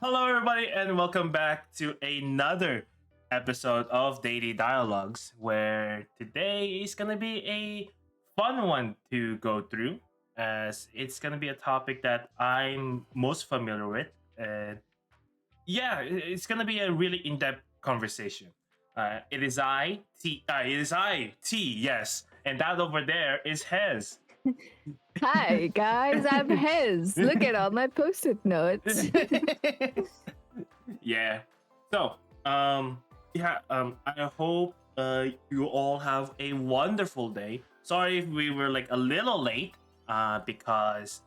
Hello, everybody, and welcome back to another episode of Deity Dialogues, where today is going to be a fun one to go through, as it's going to be a topic that I'm most familiar with. And yeah, it's going to be a really in depth conversation. It is I, T, yes, and that over there is Hez. Hi guys, I'm Hez. Look at all my post-it notes. Yeah. So, I hope you all have a wonderful day. Sorry if we were like a little late, because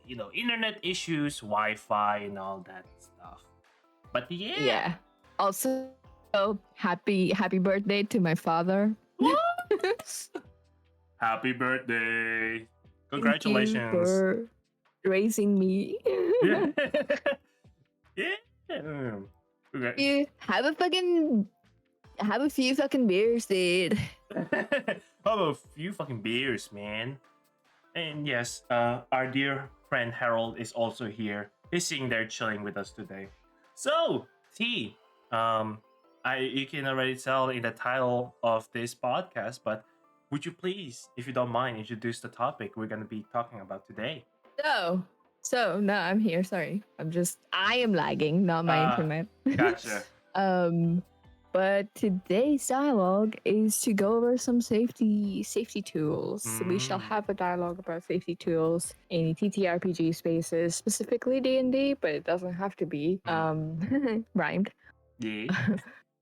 internet issues, Wi-Fi, and all that stuff. But yeah. Yeah. Also, happy birthday to my father. Happy birthday! Thank you Congratulations. for raising me. Yeah. Yeah. Okay. You have a few fucking beers, dude. How about a few fucking beers, man? And yes, our dear friend Harold is also here. He's sitting there chilling with us today. So, T, you can already tell in the title of this podcast, but would you please, if you don't mind, introduce the topic we're gonna be talking about today? No, I'm here. Sorry, I am lagging, not my internet. Gotcha. But today's dialogue is to go over some safety tools. We shall have a dialogue about safety tools in TTRPG spaces, specifically D&D, but it doesn't have to be. Rhymed. Yeah.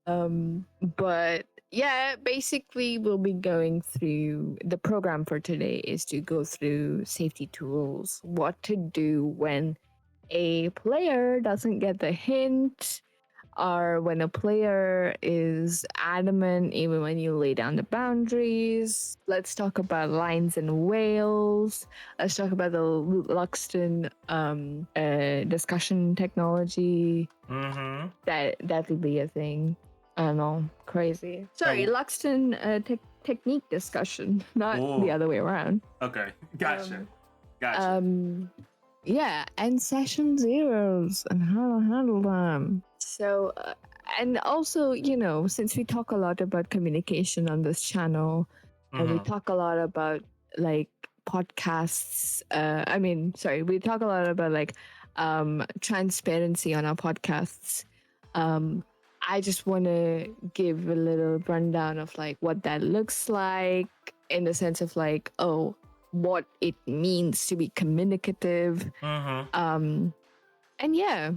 But yeah, basically we'll be going through the program for today is to go through safety tools, what to do when a player doesn't get the hint, or when a player is adamant even when you lay down the boundaries. Let's talk about lines and whales. Let's talk about the Luxton discussion technology. Mm-hmm. That would be a thing. I don't know, crazy. Sorry, Luxton technique discussion, not the other way around. Okay, gotcha. Yeah, and session zeros and how to handle them. So, and also, since we talk a lot about communication on this channel, and we talk a lot about like podcasts. We talk a lot about like transparency on our podcasts. I just want to give a little rundown of like what that looks like in the sense of like, what it means to be communicative. And yeah,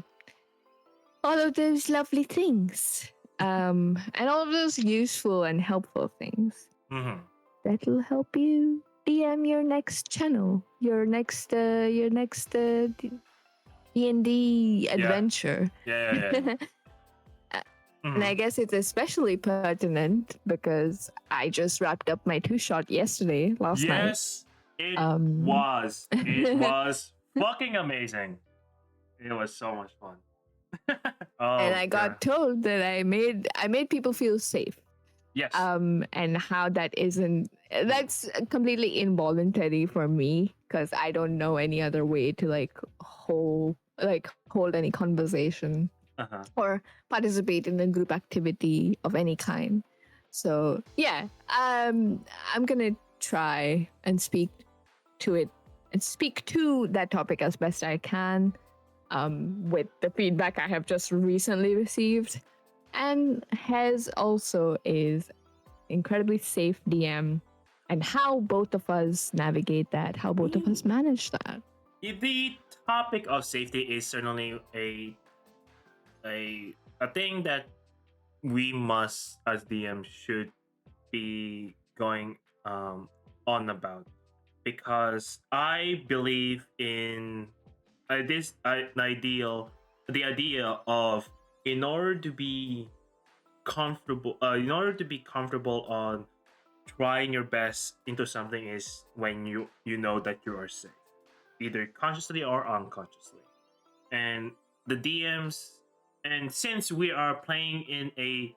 all of those lovely things. And all of those useful and helpful things. That'll help you DM your next channel, your next D&D adventure. Yeah. And I guess it's especially pertinent because I just wrapped up my 2-shot last night. Yes, it was. It was fucking amazing. It was so much fun. And I got told that I made people feel safe. Yes. And how that's completely involuntary for me because I don't know any other way to hold any conversation. Or participate in a group activity of any kind. So yeah, I'm gonna try and speak to it and speak to that topic as best I can, with the feedback I have just recently received. And Hez also is incredibly safe DM, and how both of us navigate that, how both of us manage that. The topic of safety is certainly a thing that we must as DM should be going on about, because I believe in the idea of in order to be comfortable on trying your best into something is when you know that you are safe, either consciously or unconsciously. And the DMs, and since we are playing in a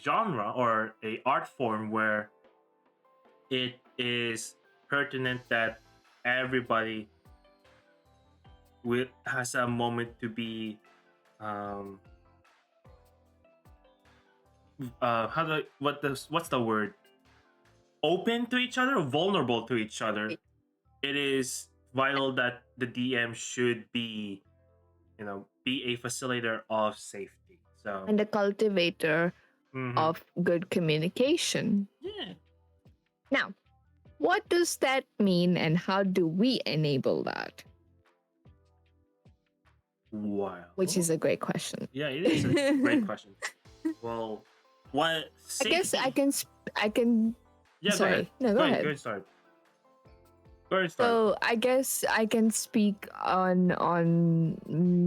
genre or a art form where it is pertinent that everybody has a moment to be um what's the word, open to each other, vulnerable to each other, it is vital that the DM should be, be a facilitator of safety. So And a cultivator of good communication. Yeah. Now, what does that mean and how do we enable that? Wow. Which is a great question. Yeah, it is a great question. Well, what I guess safety? I can. Yeah, Sorry. go ahead. No, go ahead. Go ahead, start. Go ahead, start. So I guess I can speak on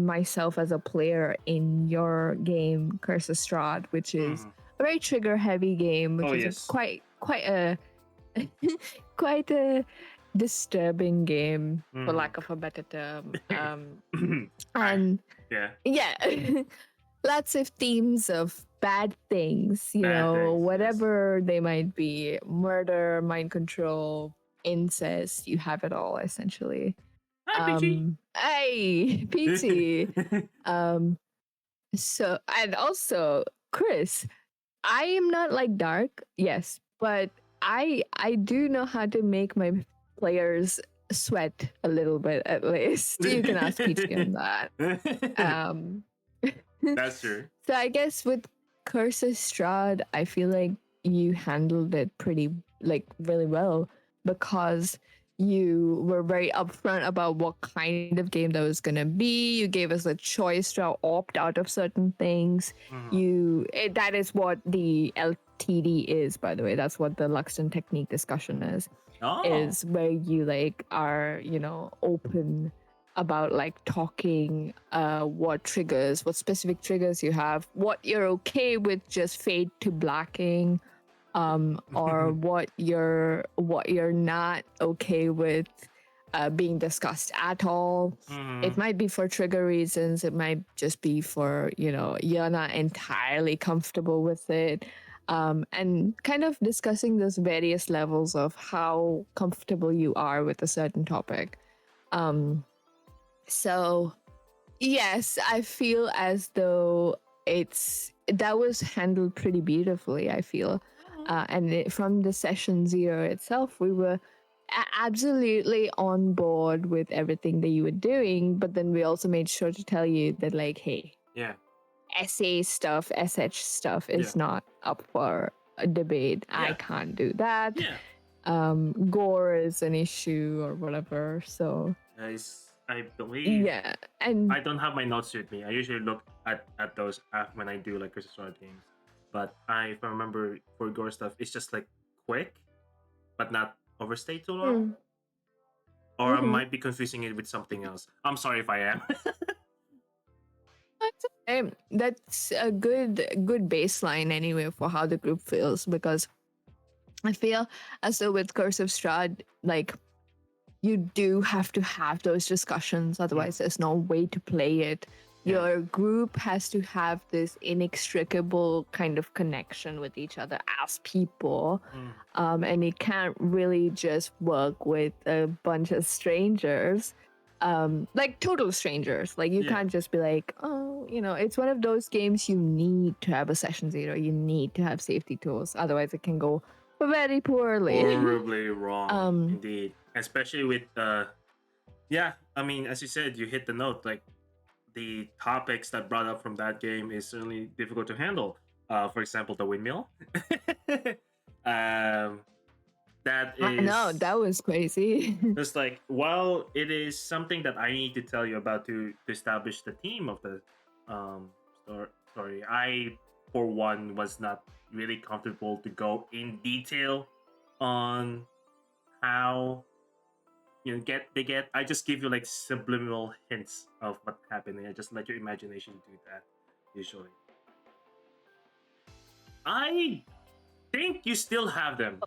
myself as a player in your game, Curse of Strahd, which is a very trigger heavy game, which is quite a quite a disturbing game, for lack of a better term. And yeah, lots of themes of bad things, whatever they might be, murder, mind control, incest, you have it all essentially. Hey, PT. So, and also, Chris, I am not like Dark, yes, but I do know how to make my players sweat a little bit at least. You can ask PT on that. That's true. So I guess with Curse of Strahd, I feel like you handled it really well, because you were very upfront about what kind of game that was gonna be. You gave us a choice to opt out of certain things. That is what the LTD is, by the way. That's what the Luxton technique discussion is. Is where you are open about talking what specific triggers you have, what you're okay with just fade to blacking, or what you're not okay with being discussed at all. It might be for trigger reasons, it might just be for you're not entirely comfortable with it, and kind of discussing those various levels of how comfortable you are with a certain topic. So yes, I feel as though that was handled pretty beautifully, I feel. And from the session 0 itself, we were absolutely on board with everything that you were doing, but then we also made sure to tell you that hey, SA stuff, SH stuff is not up for a debate. I can't do that. Gore is an issue or whatever, so I believe. Yeah, and I don't have my notes with me. I usually look at those when I do Curse of Strahd games. But if I remember, for gore stuff, it's just quick, but not overstay too long. Or I might be confusing it with something else. I'm sorry if I am. That's a good baseline anyway for how the group feels, because I feel as though with Curse of Strahd, you do have to have those discussions, otherwise there's no way to play it. Your group has to have this inextricable kind of connection with each other as people, and it can't really just work with a bunch of strangers, total strangers. You can't just be it's one of those games you need to have a session 0, you need to have safety tools, otherwise it can go very poorly. Horribly wrong, indeed. Especially with I mean, as you said, you hit the note. The topics that brought up from that game is certainly difficult to handle. For example, the windmill. That is. I know, that was crazy. It's while it is something that I need to tell you about to establish the theme of the story, I, for one, was not really comfortable to go in detail on how I just give you subliminal hints of what's happening. I just let your imagination do that usually. I think you still have them.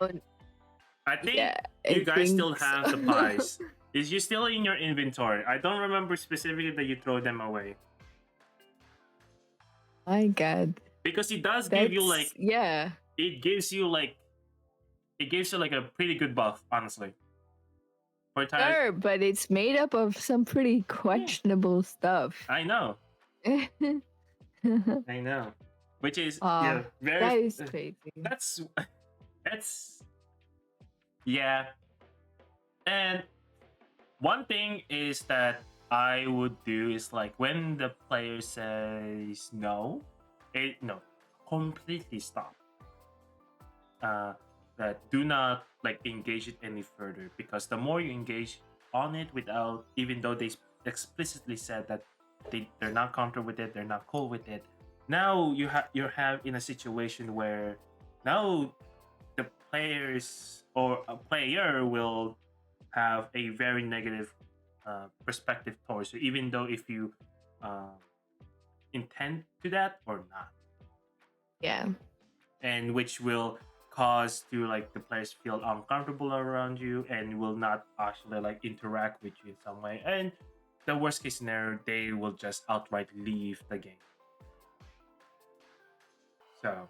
I think you guys still have the pies. Is you still in your inventory? I don't remember specifically that you throw them away. My God. Because it does give you it gives you a pretty good buff, honestly. For entire, Sure, but it's made up of some pretty yeah, questionable stuff. I know, I know. Which is Ah, very. that is crazy. That's that's yeah. And one thing is that I would do is like when the player says no, no, completely stop. That do not like engage it any further, because the more you engage on it without, even though they explicitly said that they're not comfortable with it, they're not cool with it, now you have in a situation where now the players or a player will have a very negative perspective towards you, even though if you uh, intend to that or not, Yeah. and which will cause to like the players feel uncomfortable around you and will not actually like interact with you in some way. And the worst case scenario, they will just outright leave the game. So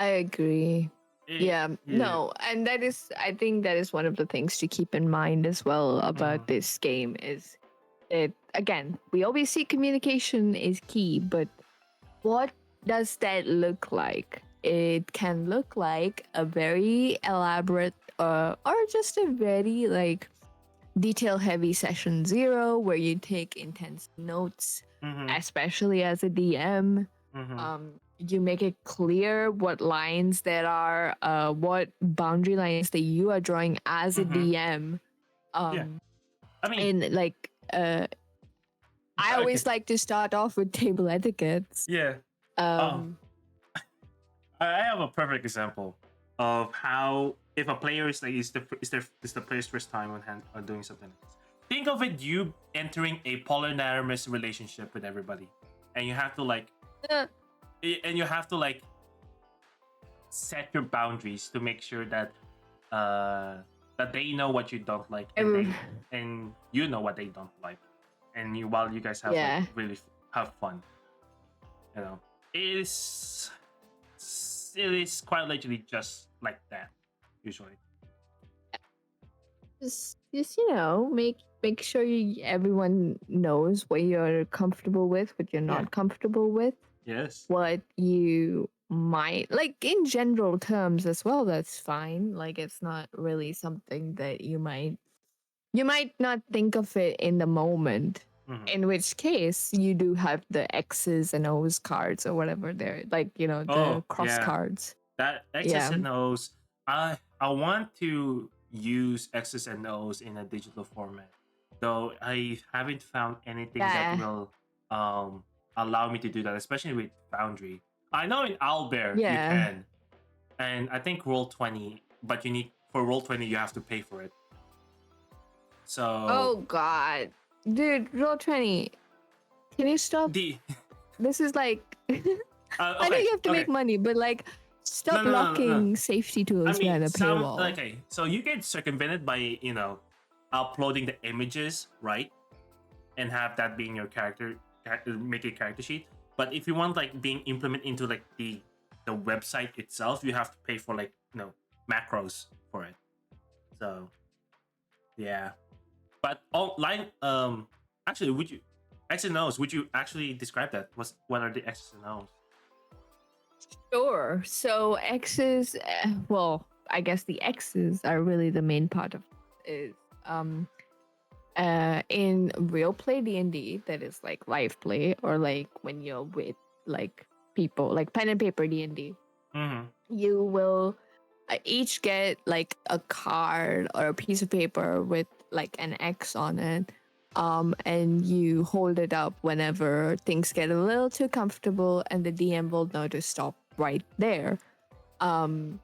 I agree. Yeah, yeah. no, and that is, I think that is one of the things to keep in mind as well about Mhm. this game is it, again, we always see communication is key, but what does that look like? It can look like a very elaborate or just a very like detail heavy session zero where you take intense notes, Mhm. especially as a DM. Mhm. You make it clear what lines there are, what boundary lines that you are drawing as a Mhm. DM. Yeah. Um, I mean, and like, I okay. always like to start off with table etiquettes. Yeah. Um, Um, I have a perfect example of how if a player is like is the player's first time on doing something like this. Think of it you entering a polyamorous relationship with everybody, and you have to like uh, and you have to like set your boundaries to make sure uh that they know what you don't like, and every- you know what they don't like, and while you guys have like yeah. really have fun, you know, it is it is quite literally just like that usually. Just you know, make sure everyone knows what you're comfortable with, what you're Yeah. not comfortable with, Yes. what you might like in general terms as well. That's fine. Like it's not really something that you might not think of it in the moment. Mm-hmm. In which case, you do have the X's and O's cards or whatever they're like, you know, the Oh cross yeah, cards. that X's Yeah. and O's. I want to use X's and O's in a digital format, though I haven't found anything that Yeah. will um allow me to do that, especially with Foundry. I know in Owlbear you Yeah. can, and I think Roll20, but you need for Roll20 you have to pay for it. So Oh God, dude, roll 20. Can you stop? the This is like, I know okay, you have to make okay. money, but like, No, stop no, no, no, no. locking safety I tools mean, behind a some paywall. okay. So you can circumvent it by uploading the images, right, and have that being your make a character sheet. But if you want like being implemented into like the website itself, you have to pay for like macros for it. So yeah, but online actually, would you X and O's? Would you actually describe that? What are the X's and O's? Sure. So X's, well, I guess the X's are really the main part of is in real play D&D, that is like live play, or like when you're with like people like pen and paper D&D. Mm-hmm. You will each get like a card or a piece of paper with like an X on it. And you hold it up whenever things get a little too comfortable, and the DM will know to stop right there. Um,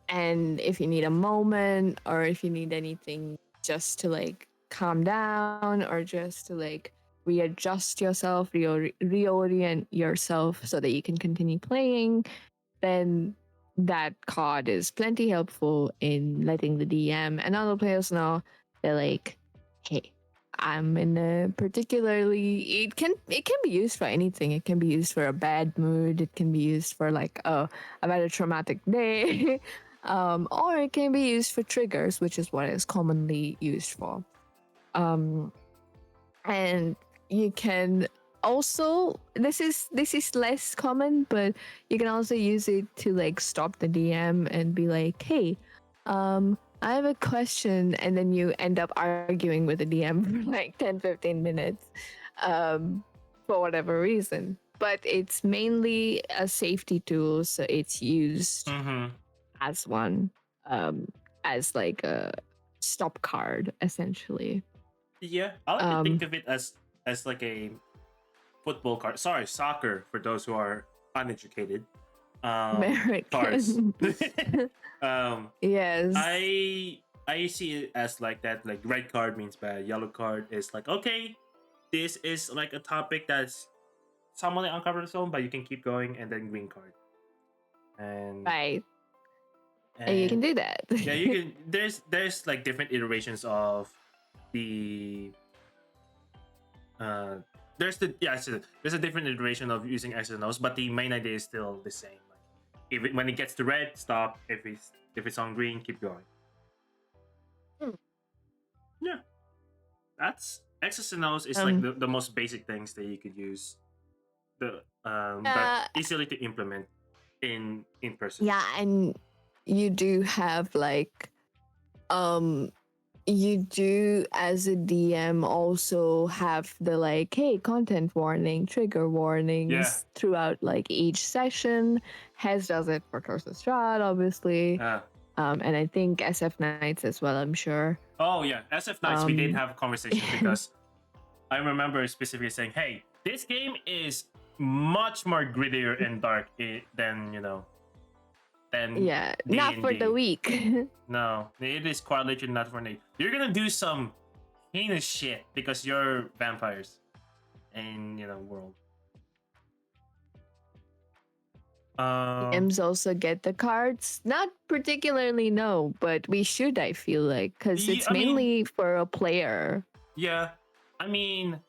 and if you need a moment, or if you need anything just to like calm down, or just to like readjust yourself, reorient yourself so that you can continue playing, then that card is plenty helpful in letting the DM and other players know they're like, hey, I'm in a particularly, it can be used for anything. It can be used for a bad mood. It can be used for like, oh, I've had a traumatic day. Or it can be used for triggers, which is what it's commonly used for. And you can also, this is less common, but you can also use it to like stop the DM and be like, hey, I have a question, and then you end up arguing with the DM for like 10-15 minutes, for whatever reason. But it's mainly a safety tool, so it's used as one, as like a stop card, essentially. Yeah, I like to think of it as like a football card. Sorry, soccer for those who are uneducated. Cards. Yes. I see it as like that. Like red card means bad. Yellow card is like, okay, this is like a topic that's somewhat uncomfortable, but you can keep going. And then green card. And right. And you can do that. Yeah, you can. There's like different iterations of the. There's a different iteration of using X's and O's, but the main idea is still the same. Like when it gets to red, stop. If it's on green, keep going. Yeah, that's X's and O's is like the most basic things that you could use. But easily to implement in person. Yeah, and you do have like you do as a DM also have the like, hey, content warning, trigger warnings throughout like each session. Hez does it for Torso Strat, obviously. And I think SF Nights as well, I'm sure. Oh yeah, SF Nights, we did have a conversation because I remember specifically saying, hey, this game is much more grittier and dark than, than not for the weak. No, it is quite literally not for the. You're gonna do some heinous shit because you're vampires in world. DMs also get the cards. Not particularly, no, but we should. I feel like because it's mainly for a player. Yeah, I mean,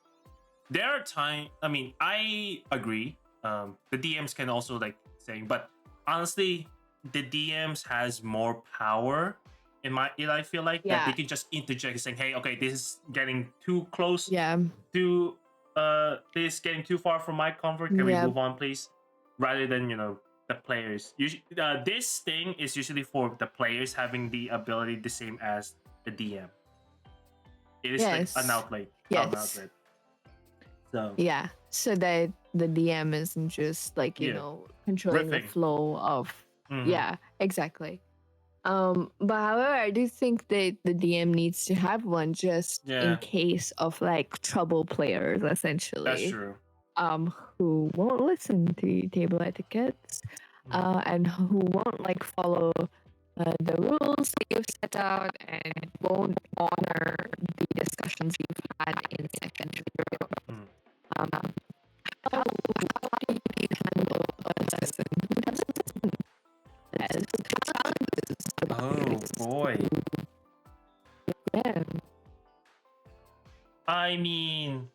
there are times. I mean, I agree. The DMs can also like say, but honestly, the DMs has more power. I feel like that they can just interject saying, "Hey, okay, this is getting too close. Yeah. To this is getting too far from my comfort. Can we move on, please?" Rather than the players. Usually, this thing is usually for the players having the ability the same as the DM. It is like an outlet. Yes. An outlet. So yeah, so that the DM isn't just like controlling the flow of. Yeah, exactly. But however, I do think that the DM needs to have one just in case of like trouble players, essentially. That's true. Who won't listen to table etiquettes, and who won't like follow the rules that you've set out and won't honor the discussions you've had in secondary. How do you handle a person who doesn't listen? As challenges. Oh boy. Yeah. I mean,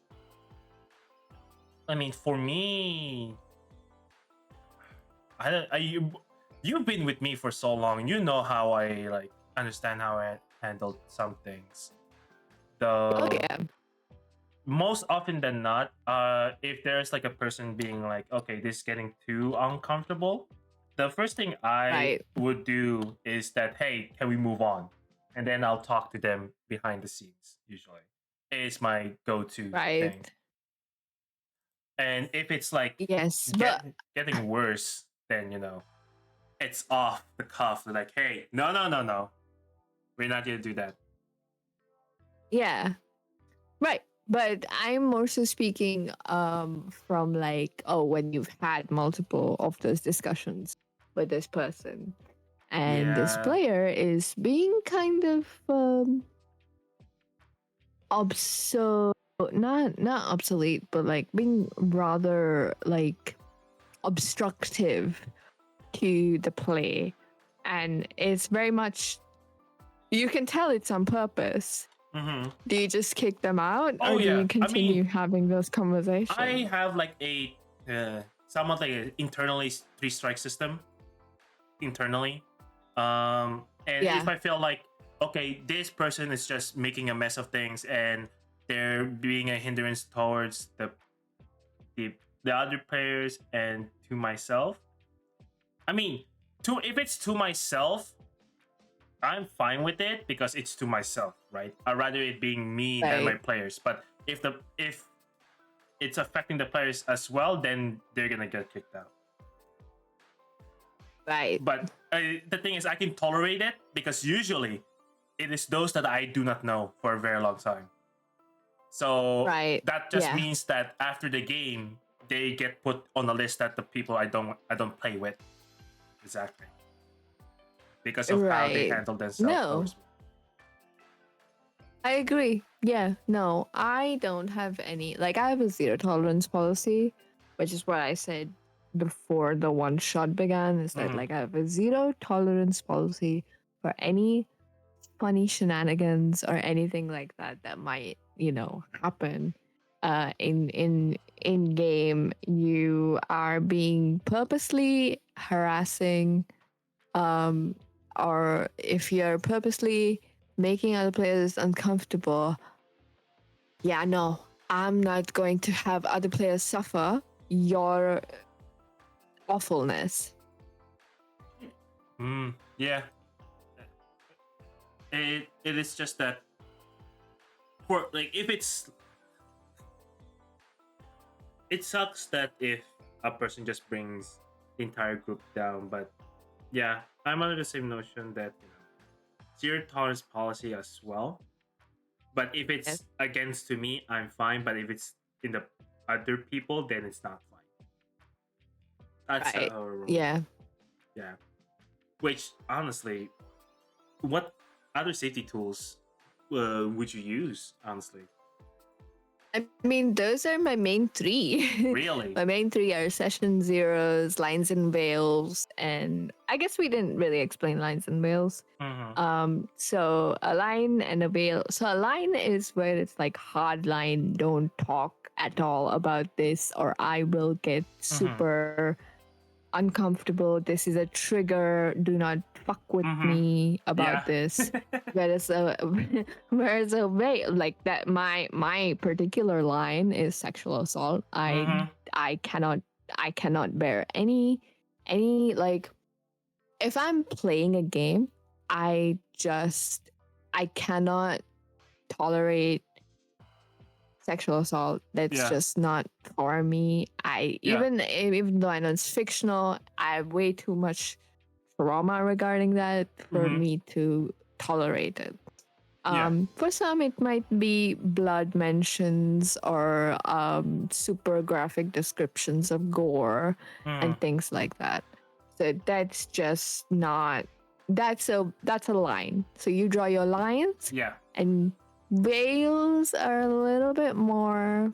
for me, you've been with me for so long, and you know how I like understand how I handled some things. Most often than not, if there's like a person being like, okay, this is getting too uncomfortable, the first thing I would do is that, hey, can we move on? And then I'll talk to them behind the scenes. Usually, it's my go-to thing. And if it's like getting worse, then it's off the cuff. They're like, hey, no, we're not gonna do that. Yeah, right. But I'm more so speaking from like, when you've had multiple of those discussions with this person, and this player is being kind of not obsolete, but like being rather like obstructive to the play, and it's very much, you can tell it's on purpose. Do you just kick them out, or do you continue having those conversations? I have like a somewhat like an internally 3-strike system internally. And if I feel like, okay, this person is just making a mess of things and they're being a hindrance towards the, the other players and to myself. I mean, if it's to myself, I'm fine with it because it's to myself, right? I'd rather it being me than my players. But if it's affecting the players as well, then they're gonna get kicked out. Right. But the thing is, I can tolerate it because usually it is those that I do not know for a very long time. So that just means that after the game, they get put on the list that the people I don't play with. Exactly. Because of how they handle themselves. No. I agree. Yeah, no, I don't have any. Like, I have a zero tolerance policy, which is what I said before the one shot began. Is that like I have a zero tolerance policy for any funny shenanigans or anything like that that might, happen. In game, you are being purposely harassing, or if you're purposely making other players uncomfortable, no, I'm not going to have other players suffer your awfulness. Yeah. It is just that, for like, if it sucks that if a person just brings the entire group down, but yeah, I'm under the same notion that zero tolerance policy as well. But if it's against to me, I'm fine. But if it's in the other people, then it's not fine. That's how it rolls. Yeah. Which, honestly, what other safety tools would you use, honestly? I mean, those are my main three. Really? My main three are session zeros, lines and veils, and I guess we didn't really explain lines and veils. So a line and a veil. So a line is where it's like hard line, don't talk at all about this, or I will get super uncomfortable. This is a trigger. Do not fuck with me about this. Whereas a veil, like that, my particular line is sexual assault. I cannot bear any like, if I'm playing a game, I cannot tolerate sexual assault. That's just not for me. Even though I know it's fictional, I have way too much trauma regarding that for me to tolerate it. For some, it might be blood mentions or super graphic descriptions of gore and things like that. So that's just not. That's a line. So you draw your lines. Yeah. And veils are a little bit more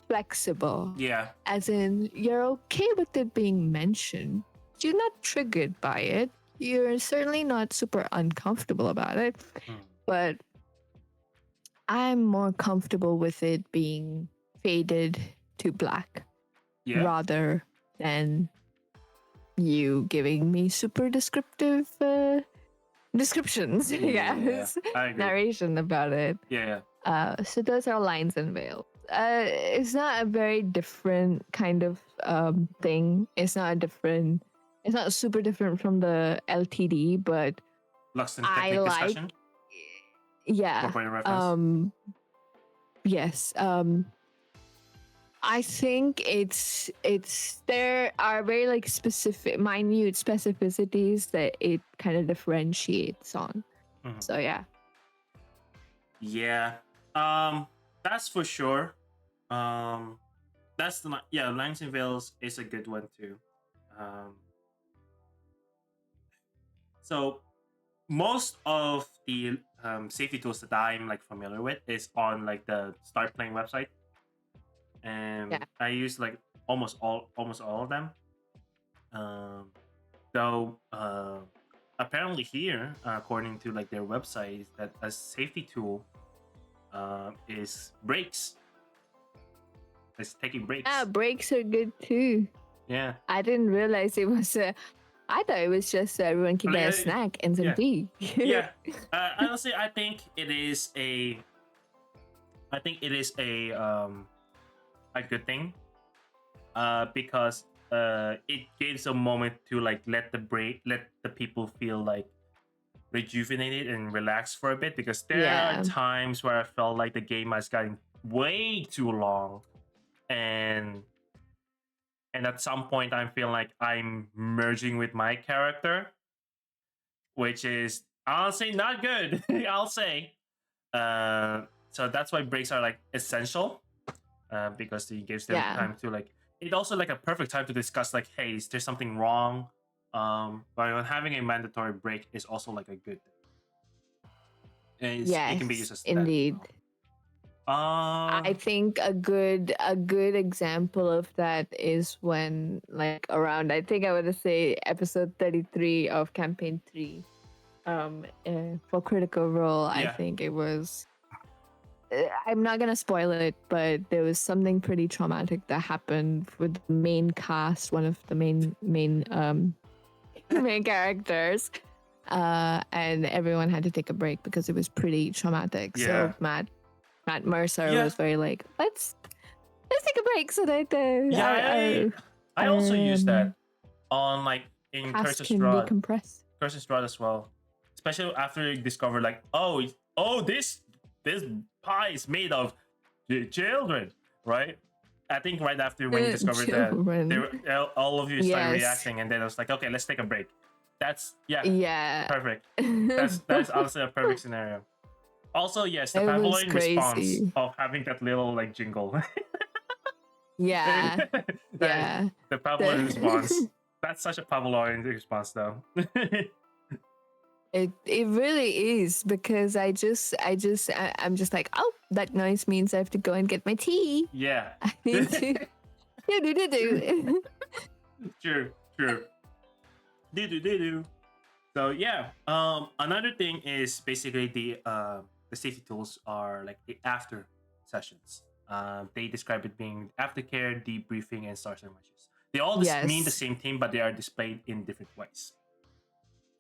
flexible. Yeah. As in, you're okay with it being mentioned. You're not triggered by it. You're certainly not super uncomfortable about it. But I'm more comfortable with it being faded to black rather than you giving me super descriptive descriptions, narration about it. So those are lines and veils. It's not a very different kind of thing. It's not super different from the LTD, but Lux and technique discussion. Yes. I think it's there are very like specific, minute specificities that it kind of differentiates on. So that's for sure. That's the lines and veils is a good one too. So most of the safety tools that I'm like familiar with is on like the Start Playing website. And I use like almost all of them. Though apparently here, according to like their website, that a safety tool is breaks. It's taking breaks. Yeah, breaks are good too. Yeah. I didn't realize it was a I thought it was just so everyone can get a snack and some yeah. tea. Yeah. Honestly, I think it is a. I think it is a good thing. Because it gives a moment to like let the people feel like rejuvenated and relaxed for a bit, because there are Yeah. times where I felt like the game has gotten way too long, and at some point I'm feeling like I'm merging with my character, which is honestly not good. I'll say. So that's why breaks are like essential, because it gives them Yeah. time to like. It also like a perfect time to discuss like, hey, is there something wrong? But having a mandatory break is also like a good thing. And it can be used Yes, as that as indeed. well. I think a good example of that is when, like, around, I think I would say episode 33 of campaign 3, for Critical Role. I Yeah. think it was, I'm not gonna spoil it, but there was something pretty traumatic that happened with the main cast, one of the main main characters, and everyone had to take a break because it was pretty traumatic. Yeah. So Matt Mercer Yeah. was very like, let's take a break so that Yeah, I also use that on like in cast Curse's can Rod. decompress. Curse's Rod as well. Especially after you discover like, oh, this pie is made of children, right? I think right after when you discovered that, all of you started reacting, and then I was like, okay, let's take a break. That's perfect. That's honestly a perfect scenario. Also, yes, the Pavlovian response of having that little like jingle. Yeah. Yeah. The Pavlovian response. That's such a Pavlovian response, though. It really is, because I'm just like, oh, that noise means I have to go and get my tea. Yeah. I need to do. True. Do. So yeah. Another thing is basically the safety tools are like the after sessions. They describe it being aftercare, debriefing, and stars and wishes. They all mean the same thing, but they are displayed in different ways.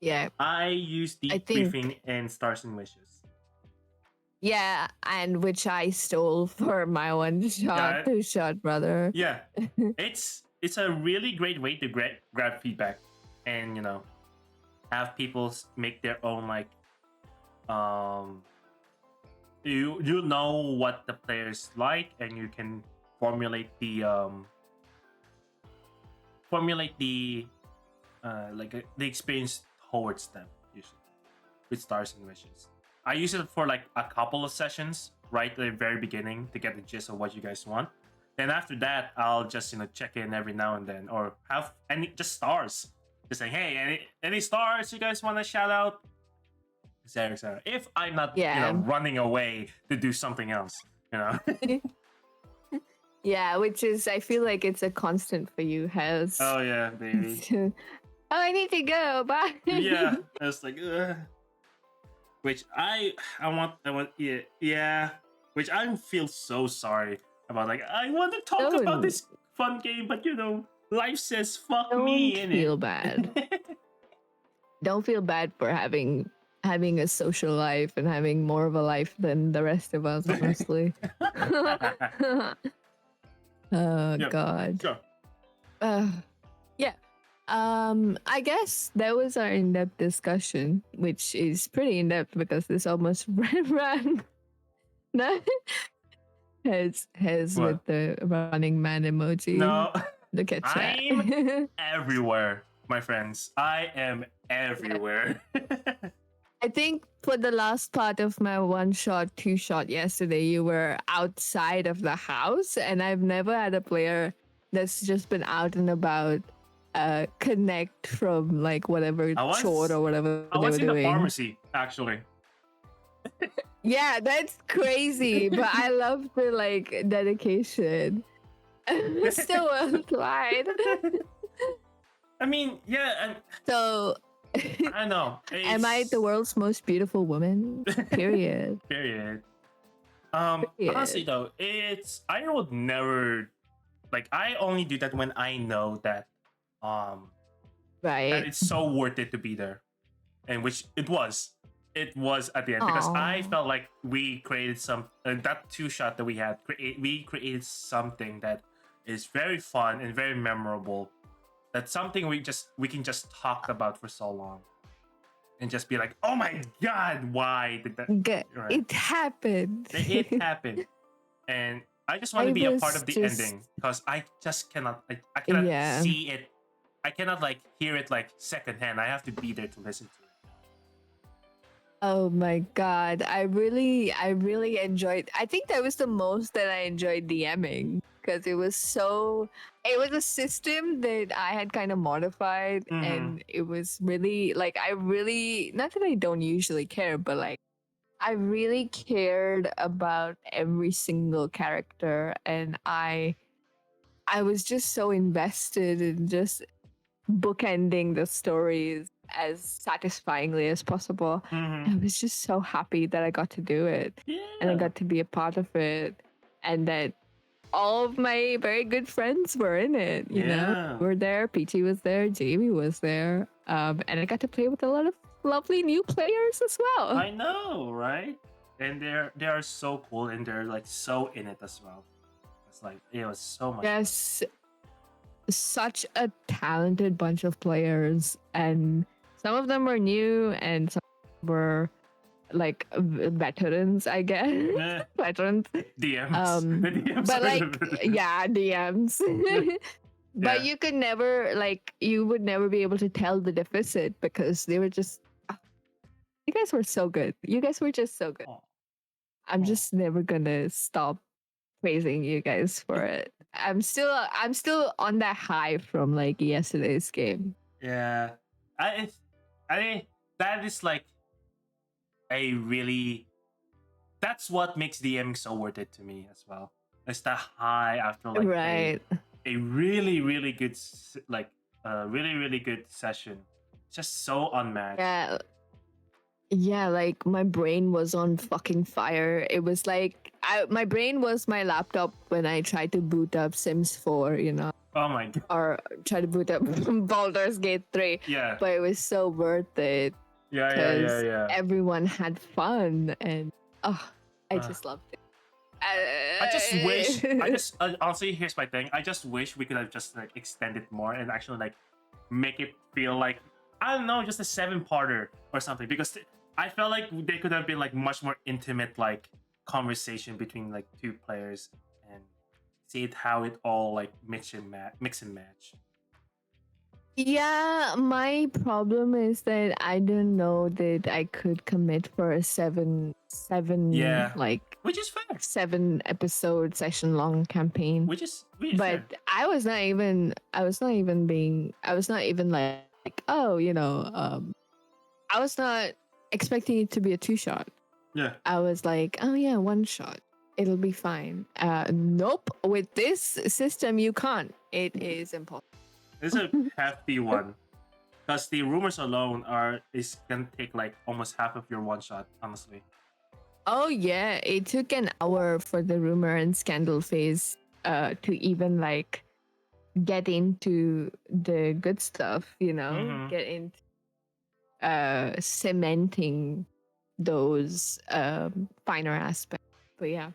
Yeah. I use debriefing and stars and wishes. Yeah, and which I stole for my one shot, two shot brother. Yeah. it's a really great way to grab feedback, and have people make their own like you know what the players like, and you can formulate the the experience towards them, usually with stars and wishes. I use it for like a couple of sessions right at the very beginning to get the gist of what you guys want. Then after that, I'll just check in every now and then, or have any just stars. Just say, hey, any stars you guys want to shout out? Etc. If I'm not running away to do something else, Yeah, which is, I feel like it's a constant for you, Has. Oh yeah, baby. Oh, I need to go. Bye. Yeah, it's like, which I want, yeah. Which I feel so sorry about. Like, I want to talk about this fun game, but life says fuck me. Don't feel bad. Don't feel bad for having a social life and having more of a life than the rest of us, honestly. God. Sure. Yeah. I guess that was our in-depth discussion, which is pretty in-depth because this almost ran. No. Has with the running man emoji. No. Look at chat. I'm everywhere, my friends. I am everywhere. I think for the last part of my one shot, two shot yesterday, you were outside of the house, and I've never had a player that's just been out and about, connect from like whatever chore or whatever I was in the pharmacy, actually. Yeah, that's crazy, but I love the like dedication. Still worldwide. I mean, yeah. So I know. Am I the world's most beautiful woman? Period. Period. Honestly though, I would never, like, I only do that when I know that and Right. it's so worth it to be there, and which it was. It was at the end because I Oh. felt like we created some that two shot that we had. We created something that is very fun and very memorable. That's something we can just talk about for so long and just be like, oh my god, why did that? Right, It happened. it happened, and I just want to I be a part was of the just, ending because I just cannot. I cannot yeah. see it. I cannot like hear it like secondhand. I have to be there to listen to it. Oh my god. I really enjoyed. I think that was the most that I enjoyed DMing because it was a system that I had kind of modified Mm-hmm. and it was really like I really not that I don't usually care, but like I really cared about every single character and I was just so invested in just bookending the stories as satisfyingly as possible. Mm-hmm. I was just so happy that I got to do it and I Yeah. got to be a part of it and that all of my very good friends were in it, you know. Yeah. Were there, PT was there, Jamie was there. And I got to play with a lot of lovely new players as well. I know, right? And they are so cool and they're like so in it as well. It's like it was so much fun. Yes, such a talented bunch of players and some of them were new and some were like veterans, I guess. Yeah. Veterans. DMs. The DMs But are the like, yeah, DMs. But yeah. you could never like you would never be able to tell the deficit because they were just you guys were so good. You guys were just so good. Aw. I'm Aw. just never gonna stop praising you guys for it. I'm still on that high from like yesterday's game. Yeah. I I that is like a really that's what makes DMing so worth it to me as well. It's the high after like Right. a really really good like really really good session. Just so unmatched. Yeah. Yeah, like my brain was on fucking fire. It was like my brain was my laptop when I tried to boot up Sims 4, you know, Oh my god. or try to boot up Baldur's Gate 3. Yeah. But it was so worth it because Yeah. everyone had fun and oh, I Uh, just loved it. I just wish. I just honestly, here's my thing. I just wish we could have just like extended more and actually like make it feel like I don't know, just a 7-parter or something. Because I felt like they could have been like much more intimate, like conversation between like two players and see it how it all like mix and match. Yeah, my problem is that I don't know that I could commit for a Yeah, like which is fair. 7 episode session long campaign. Which is But fair. I was not even like, oh, you know, I was not expecting it to be a 2-shot. Yeah. I was like, oh yeah, 1-shot. It'll be fine. Nope. With this system, you can't. It is impossible. It's a hefty one. Because the rumors alone is gonna take like almost half of your 1-shot, honestly. Oh yeah, it took an hour for the rumor and scandal phase to even like get into the good stuff, you know, Mhm. get into cementing those finer aspects. But yeah,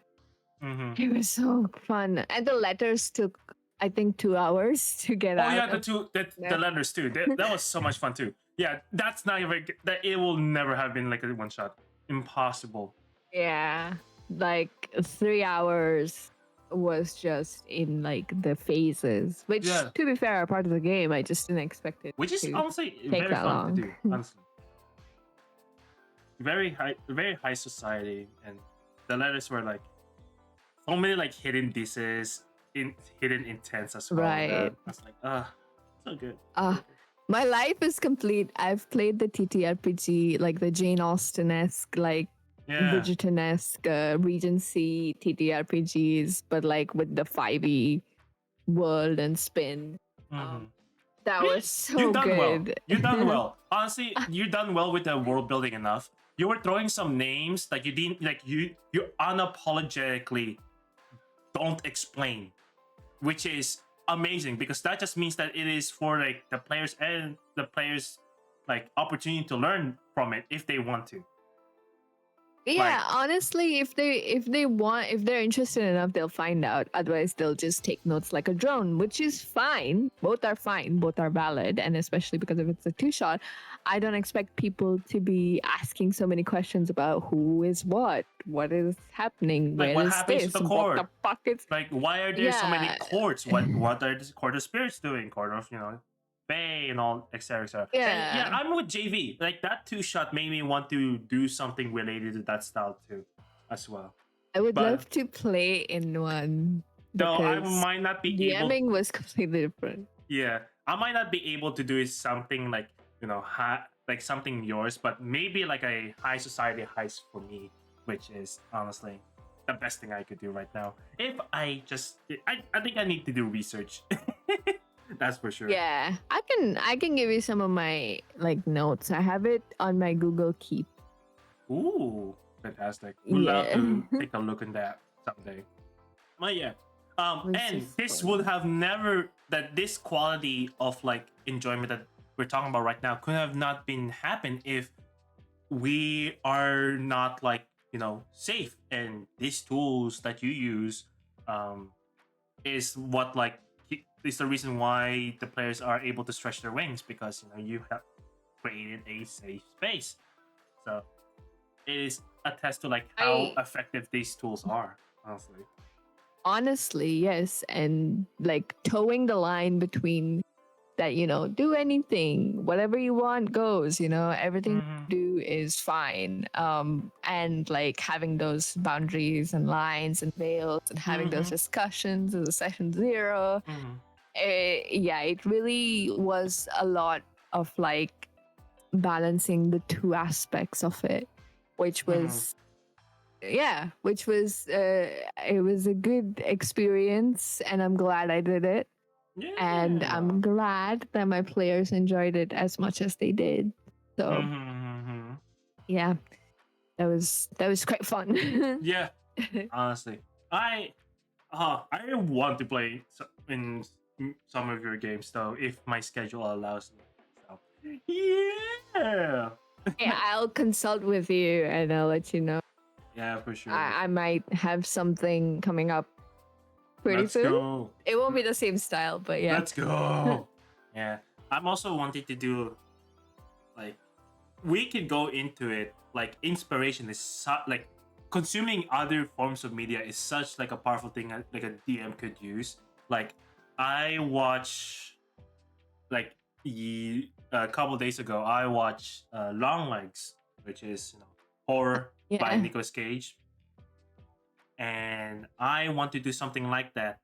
Mhm. it was so fun. And the letters took I think 2 hours to get Oh out. yeah, the lenders too. That was so much fun too. Yeah, that's not even that. It will never have been like a 1-shot. Impossible. Yeah, like 3 hours was just in like the phases, which Yeah, to be fair are part of the game. I just didn't expect it which is to honestly take very that fun long. to do. Honestly, very high society, and the letters were like so many like hidden disses, hidden intents as well. Right. That I was like, so good. My life is complete. I've played the TTRPG, like the Jane Austen-esque, like Yeah. Bridgerton-esque, Regency TTRPGs, but like with the 5e world and spin. Mhm. That Really? was so You've done well. good. You've done well. Honestly, you've done well with the world building enough. You were throwing some names like you didn't like you unapologetically don't explain, which is amazing, because that just means that it is for like the players and the players like opportunity to learn from it if they want to. Like, Yeah, honestly, if they're interested enough, they'll find out. Otherwise, they'll just take notes like a drone, which is fine. Both are fine. Both are valid, and especially because if it's a two shot, I don't expect people to be asking so many questions about who is what is happening, like where what is happens to this, the what the court? fuck is. Like, why are there so many Yeah, courts? What are the court of spirits doing? Court of Bay and all, etc. etc. And yeah, yeah. I'm with JV. Like that two shot made me want to do something related to that style too, as well. I would But love to play in one though I because might not be able. DMing was completely different. Yeah, I might not be able to do something like like something yours, but maybe like a high society heist for me, which is honestly the best thing I could do right now. If I think I need to do research. That's for sure. Yeah, I can give you some of my like notes. I have it on my Google Keep. Ooh, fantastic. Would love Yeah. to take a look at that someday. But yeah. Was And just this fun. would have never that this quality of like enjoyment that we're talking about right now could have not been happen if we are not like safe, and these tools that you use is what like is the reason why the players are able to stretch their wings, because you have created a safe space. So it is a test to like how I effective these tools are, honestly. honestly, yes, and like towing the line between that, do anything, whatever you want goes, everything Mm-hmm. you do is fine. And like having those boundaries and lines and veils and having those Mm-hmm. discussions as a session zero. Mm-hmm. Yeah, it really was a lot of like balancing the two aspects of it, which Mm-hmm. was it was a good experience, and I'm glad I did it, and Yeah. I'm glad that my players enjoyed it as much as they did. So Mm-hmm. yeah, that was quite fun. Yeah. Honestly, I want to play in some of your games though, if my schedule allows me. So, yeah. Yeah, I'll consult with you and I'll let you know. Yeah, for sure. I might have something coming up pretty Let's soon. go. It won't be the same style, but yeah. Let's go. Yeah, I'm also wanting to do like we could go into it. Like inspiration is like consuming other forms of media is such like a powerful thing like a DM could use. Like I watch like a couple days ago I watched Long Legs, which is horror by Yeah. Nicolas Cage, and I want to do something like that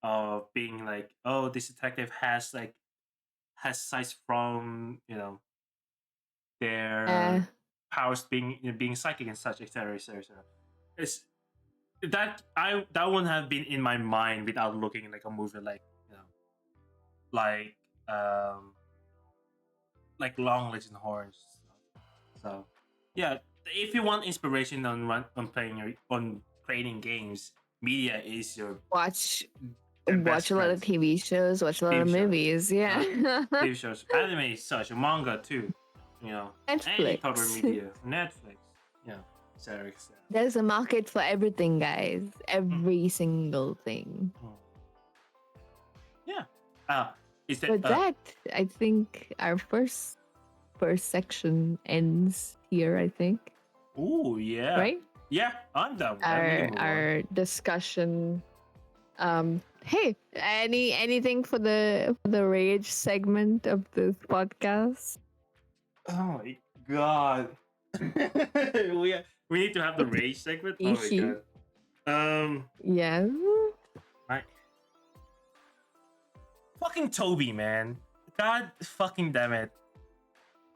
of being like, oh, this detective has sights from their Uh, powers being psychic and such, etc., etc., etc. It's that wouldn't have been in my mind without looking like a movie like um like Long Legend Horror. So yeah, if you want inspiration on playing on creating games, media is your watch best watch a lot friend. of TV shows, watch a lot TV of shows. movies. Yeah. TV shows, anime, such manga too. Any type of Netflix. media, Netflix, etc. etc. There's a market for everything, guys. Every single thing. Yeah. Is With that that, I think our first section ends here, I think. ooh, yeah. Right? Yeah, I'm done. Our discussion. Hey, anything for the rage segment of this podcast? Oh my god. we need to have the rage segment. Oh my god. Yes. I fucking Toby, man. God fucking damn it.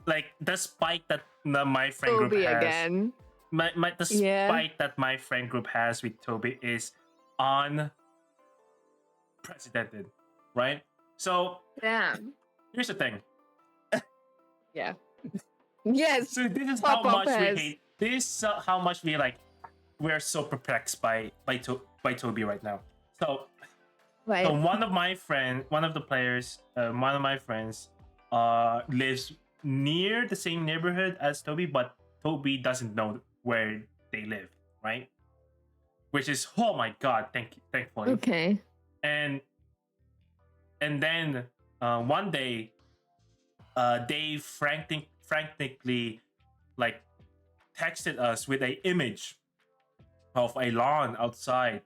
Like the spike that my friend group Toby has. again. The spike that my friend group has with Toby is unprecedented, right? So Damn. here's the thing. Yeah. Yes. So this is Pop how up much we has. hate. This is how much we're so perplexed by Toby right now. So Right. So one of the players, one of my friends, lives near the same neighborhood as Toby, but Toby doesn't know where they live, right? Which is, oh my god, thankfully. Okay. And then one day, they frantically like texted us with a image of a lawn outside.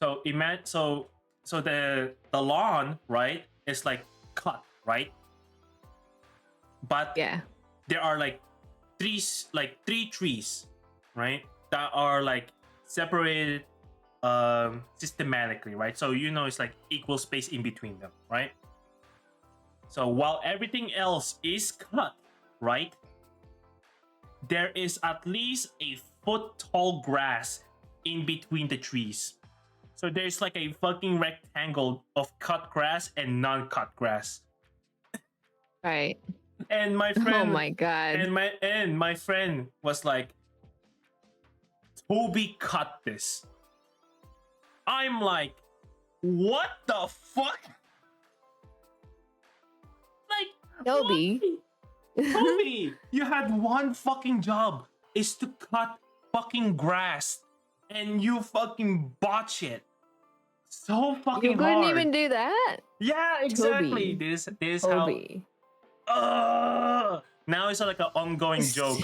So imagine, so the lawn, right, is like cut, right? But Yeah. there are like three trees, right, that are like separated systematically, right? So it's like equal space in between them, right? So while everything else is cut, right, there is at least a foot tall grass in between the trees. So there's like a fucking rectangle of cut grass and non-cut grass. Right. And my Oh friend my god. and my friend was like, Toby cut this. I'm like, what the fuck? Like, Toby. why? Toby, you had one fucking job, is to cut fucking grass, and you fucking botch it so fucking You couldn't hard. even do that? Yeah, exactly. Toby. This is Toby. how. Now it's like an ongoing joke.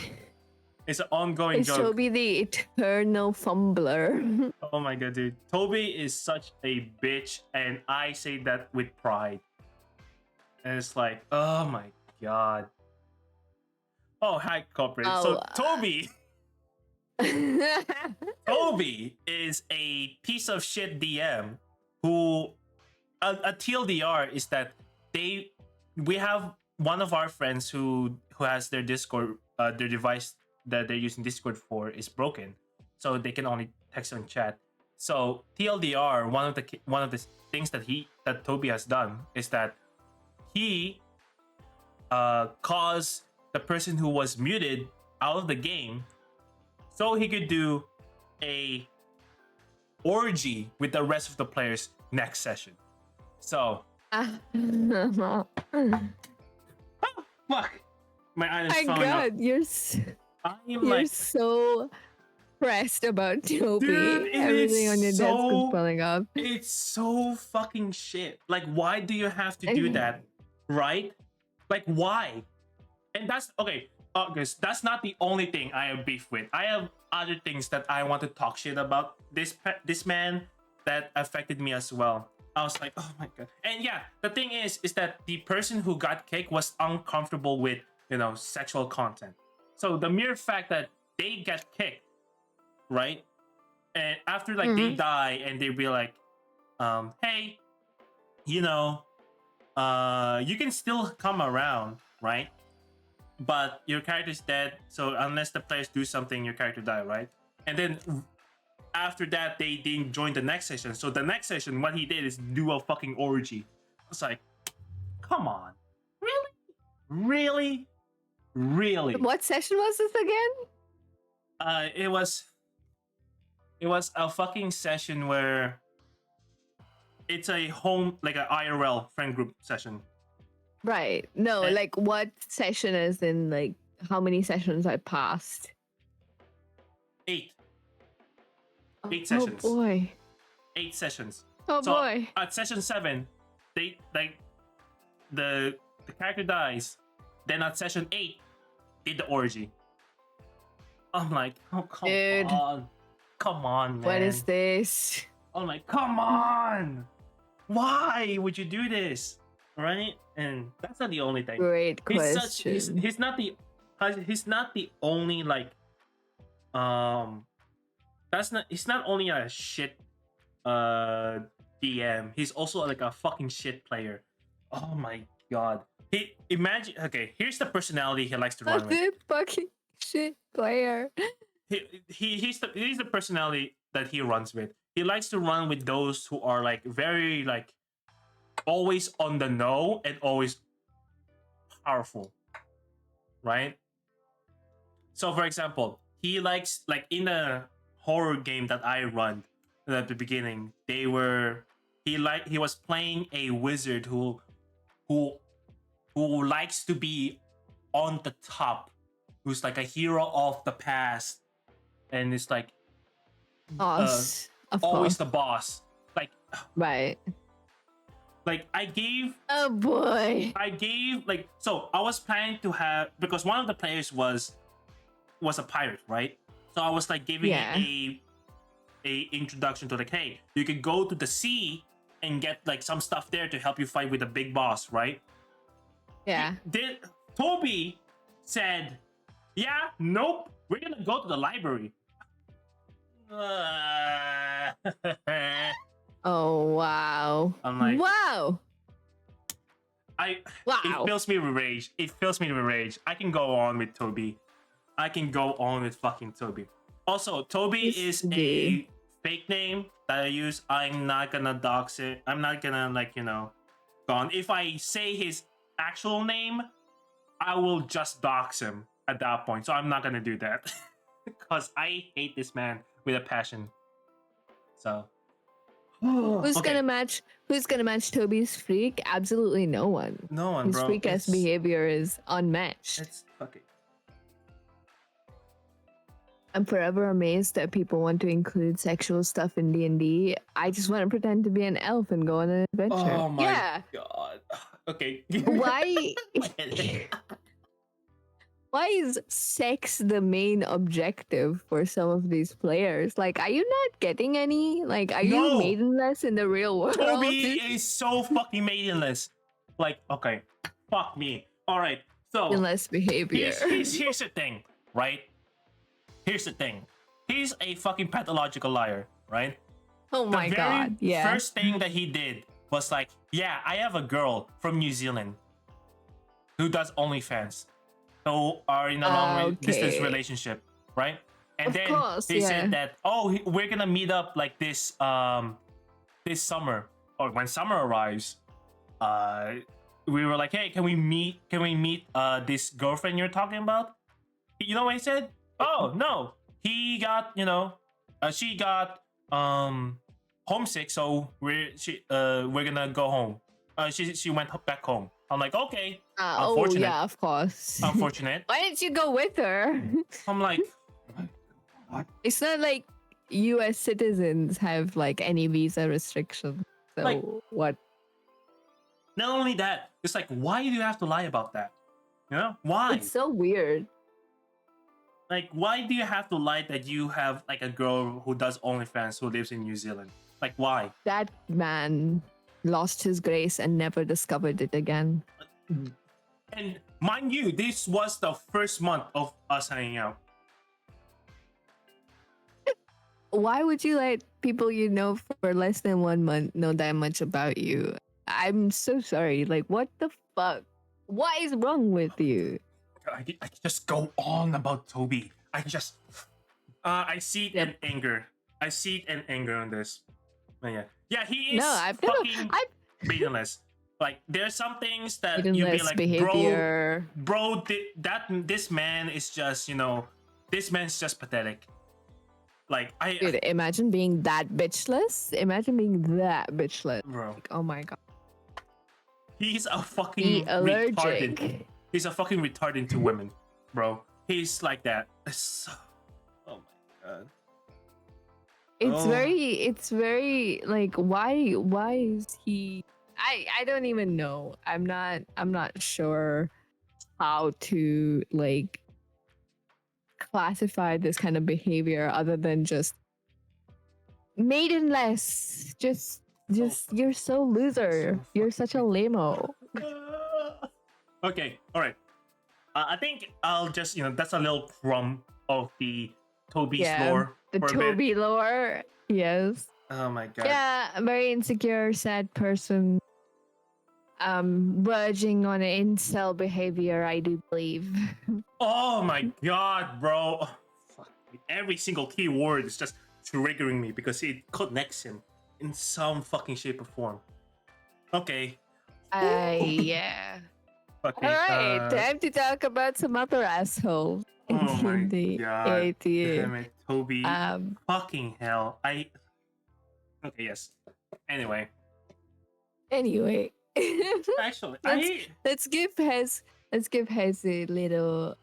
It's an ongoing Is joke. Toby the eternal fumbler? Oh my god, dude. Toby is such a bitch, and I say that with pride. And it's like, oh my god. Oh, hi, corporate. So Toby Toby is a piece of shit DM who a TLDR is that we have one of our friends who has their Discord, their device that they're using Discord for is broken, so they can only text on chat. So TLDR, one of the things that Toby has done is that he caused the person who was muted out of the game so he could do a orgy with the rest of the players next session. So fuck, my items My falling god, off. you're so pressed about Toby. Dude, everything on your desk is falling off. It's so fucking shit. Like, why do you have to do that, right? Like, why? And that's okay, August. That's not the only thing I have beef with. I have other things that I want to talk shit about this man that affected me as well. I was like, oh my god. And yeah, the thing is that the person who got kicked was uncomfortable with sexual content. So the mere fact that they get kicked, right? And after like they die and they be like, hey, you can still come around, right? But your character's dead, so unless the players do something, your character die, right? And then after that, they didn't join the next session. So the next session, what he did is do a fucking orgy. I was like, come on, really? What session was this again? It was a fucking session where it's a home, like an IRL friend group session. Right. No, like what session is in, like how many sessions I passed? 8 sessions. Oh boy. 8 sessions. Oh so boy. At session 7, they like the character dies. Then at session 8, did the orgy. I'm like, oh come on, man. What is this? I'm like, come on. Why would you do this? Right? And that's not the only thing. Great question. He's not the only like he's not only a shit DM, he's also like a fucking shit player. Oh my god. Here's the personality he likes to run with. Fucking shit player. He's the personality that he runs with. He likes to run with those who are like very like always on the know and always powerful, right? So for example, he likes, like in a horror game that I run at the beginning, they were he was playing a wizard who who likes to be on the top, who's like a hero of the past, and it's like Us, of always course. the boss. Like Right. like I gave Oh boy. like, so I was planning to have, because one of the players was a pirate, right? So I was like giving Yeah. a introduction to like, hey, you can go to the sea and get like some stuff there to help you fight with the big boss, right? Yeah. Toby said, yeah, nope, we're gonna go to the library. Oh wow. I'm like, wow. It Wow. fills me with rage. It fills me with rage. I can go on with Toby. I can go on with fucking Toby. Also, Toby Yes, is a fake name that I use. I'm not gonna dox it. I'm not gonna go on. If I say his actual name, I will just dox him at that point. So I'm not gonna do that because I hate this man with a passion. So Who's okay. gonna match Toby's freak? Absolutely no one. No one, His bro. freak ass behavior is unmatched. It's fucking. I'm forever amazed that people want to include sexual stuff in D&D. I just want to pretend to be an elf and go on an adventure. Oh my yeah. god. Okay. Why? Why is sex the main objective for some of these players? Like, are you not getting any? Like, are you maidenless in the real world? Toby is so fucking maidenless. Like, okay, fuck me. All right, so maidenless behavior. Here's the thing, right? Here's the thing. He's a fucking pathological liar, right? Oh my god! Yeah. First thing that he did was like, yeah, I have a girl from New Zealand who does OnlyFans, who are in a long distance relationship, right? And then he said that, oh, we're gonna meet up like this this summer, or when summer arrives. We were like, hey, can we meet this girlfriend you're talking about? You know what he said? Oh no, he got she got homesick, so we're gonna go home. She went back home. I'm like, okay, unfortunate. Oh yeah, of course. Unfortunate. Why didn't you go with her? I'm like, what? It's not like U.S. citizens have like any visa restrictions. So like, what? Not only that, it's like, why do you have to lie about that? You know, why? It's so weird. Like, why do you have to lie that you have like a girl who does OnlyFans who lives in New Zealand? Like, why? That man lost his grace and never discovered it again. And mind you, this was the first month of us hanging out. Why would you let people you know for less than 1 month know that much about you? I'm so sorry. Like, what the fuck? What is wrong with you? I can just go on about Toby. I see it in anger. I see it in anger on this. Yeah, he is fucking maidenless. Like, there's some things that you'd be like, behavior. bro, this man is just, this man's just pathetic. Like, dude, imagine being that bitchless. Imagine being that bitchless, bro. Like, oh my god, he's a fucking retarded. He's a fucking retarded to women, bro. He's like that. Oh my god. It's very like, why is he? I don't even know. I'm not sure how to like classify this kind of behavior other than just maidenless. Just you're so loser. You're such a lame-o. Okay, all right. I think I'll just, that's a little crumb of the Toby's lore. The Toby lore. Yes. Oh my god. Yeah, a very insecure, sad person. Verging on an incel behavior, I do believe. Oh my god, bro. Oh, fuck. Every single key word is just triggering me because it connects him in some fucking shape or form. Okay. Yeah. Okay, alright, time to talk about some other assholes. Oh my god. Damn it, Toby. Fucking hell. Okay, yes. Anyway. Anyway, Actually, let's I let's give Hez a little,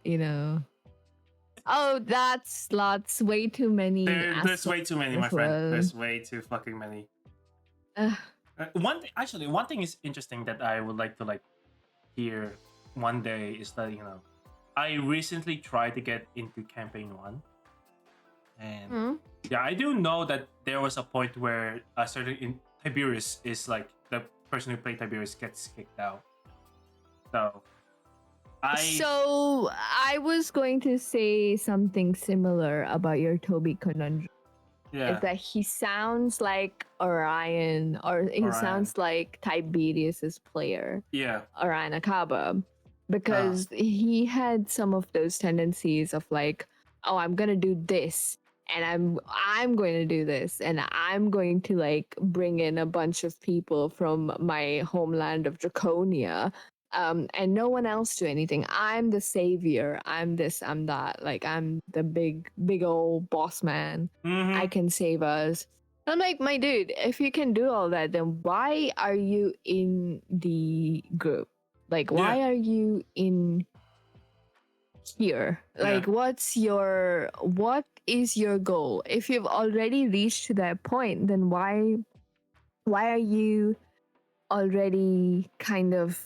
Oh, that's lots. Way too many there's aspects way too many, my as friend. well. There's way too fucking many. Uh, One thing is interesting that I would like to like hear one day is that I recently tried to get into campaign one, and hmm? yeah, I do know that there was a point where a certain Tiberius is like the person who played Tiberius gets kicked out. So I So I was going to say something similar about your Toby conundrum. Is yeah, that he sounds like Orion, or he Orion, sounds like Tiberius's player, yeah, Orion Akaba, uh, because he had some of those tendencies of like, oh, I'm gonna do this, and I'm going to do this, and I'm going to like bring in a bunch of people from my homeland of Draconia, and no one else do anything. I'm the savior. I'm this. I'm that. Like I'm the big old boss man. I mm-hmm, can save us. I'm like, my dude, if you can do all that, then why are you in the group? Like, yeah, why are you in here? yeah, Like, what is your goal? If you've already reached to that point, then why are you already kind of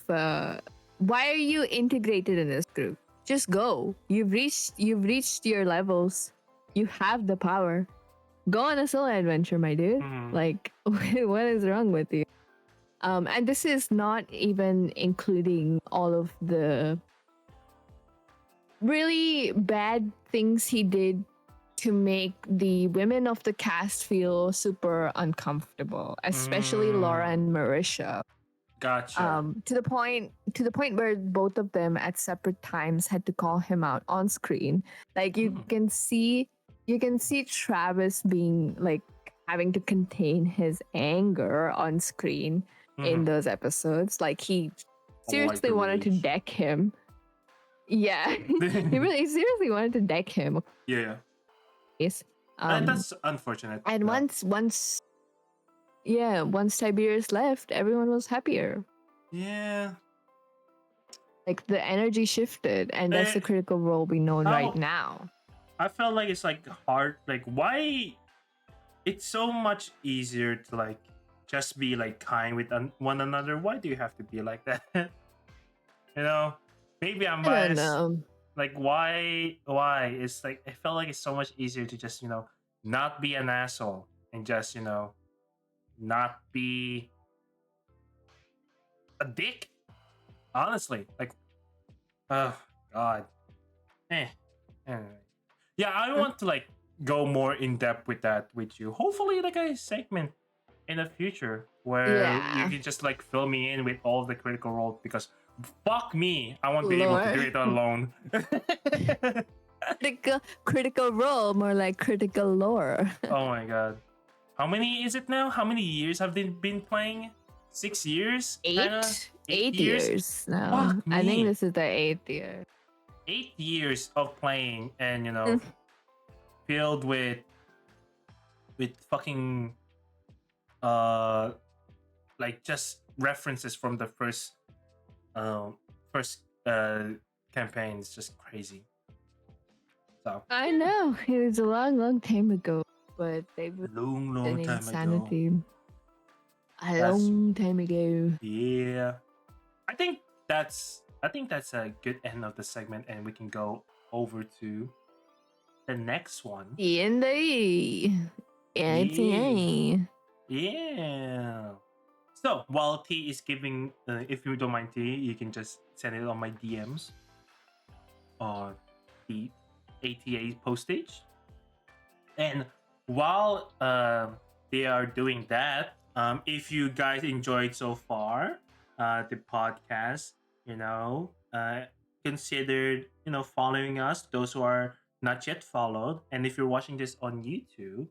why are you integrated in this group? Just go. You've reached your levels. You have the power. Go on a solo adventure, my dude. mm-hmm, Like, what is wrong with you? And this is not even including all of the really bad things he did to make the women of the cast feel super uncomfortable, especially Laura mm, and Marisha. gotcha. To the point where both of them at separate times had to call him out on screen. Like Mm, you can see Travis being like having to contain his anger on screen mm-hmm. in those episodes. Like he Like seriously the wanted to rage. deck him. Yeah, he really seriously wanted to deck him. Yeah, Yes. Um, that's unfortunate and though. once Tiberius left, everyone was happier. Yeah. Like the energy shifted, and that's Eh, the critical role we know right how now. I felt like it's like hard. Like why it's so much easier to like just be like kind with one another. Why do you have to be like that? you know, maybe I'm I don't biased. know. Like why? Why? It's like I felt like it's so much easier to just not be an asshole and just not be a dick. Honestly, like oh god. Eh. Anyway. Yeah, I want to like go more in depth with that with you. Hopefully, like a segment in the future where you Yeah, can just like fill me in with all the critical roles because fuck me, I won't be able to do lore. it alone. Critical role, more like critical lore. oh my god. How many is it now? How many years have they been playing? 6 years? Kinda? eight, Eight eight years? years now. Fuck I think me. this is the eighth year. 8 years of playing and filled with fucking uh like just references from the um first campaign is just crazy. So I know it was a long time ago, but they were an long time ago. insanity a That's long time ago. yeah. I think that's a good end of the segment, and we can go over to the next one. D&D. Yeah, D&D. yeah. So while T is giving, if you don't mind, T, you can just send it on my DMs on the ATA postage. And while they are doing that, if you guys enjoyed so far the podcast, considered following us. Those who are not yet followed, and if you're watching this on YouTube,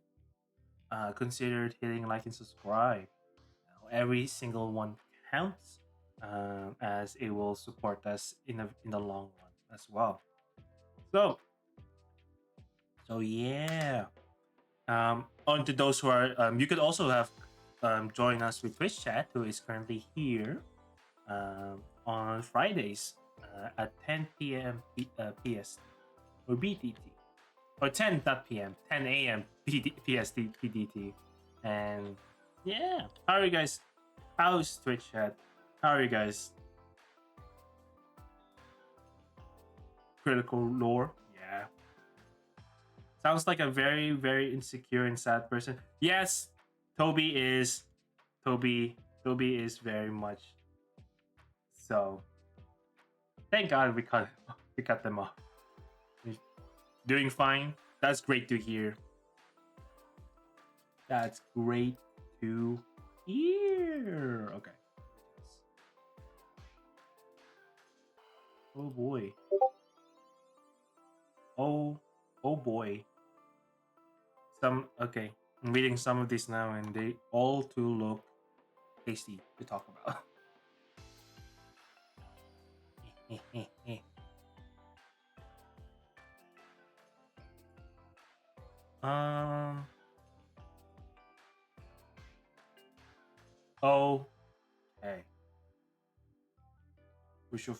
consider hitting like and subscribe. Every single one counts, as it will support us in the long run as well. So yeah. On to those who are, you could also have join us with Twitch chat, who is currently here on Fridays at 10 p.m. PST or BTT, or 10 not p.m. 10 a.m. PST PDT, and yeah, how are you guys? How's Twitch chat? How are you guys? Critical lore, yeah. Sounds like a very, very insecure and sad person. Yes, Toby is. Toby is very much so. Thank God we cut them off. He's doing fine. That's great to hear. That's great to hear. Okay. Oh boy. Oh boy. Okay. I'm reading some of these now, and they all too look tasty to talk about. um. Oh. Hey. For sure.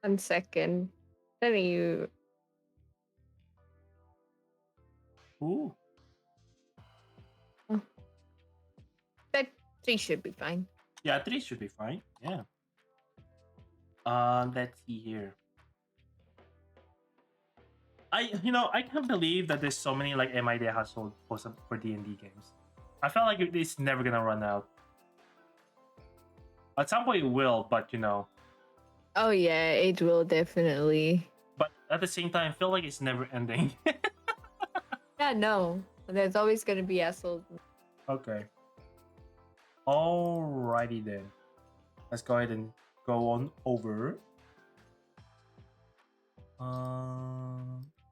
1 second. Telling you. Ooh. Oh. That 3 should be fine. Yeah, 3 should be fine. Yeah. Let's see here. I can't believe that there's so many like MID household posts for D&D games. I felt like it's never gonna run out. At some point it will, but Oh yeah, it will definitely. But at the same time, I feel like it's never ending. Yeah, no. There's always gonna be assholes. Okay. Alrighty then. Let's go ahead and go on over.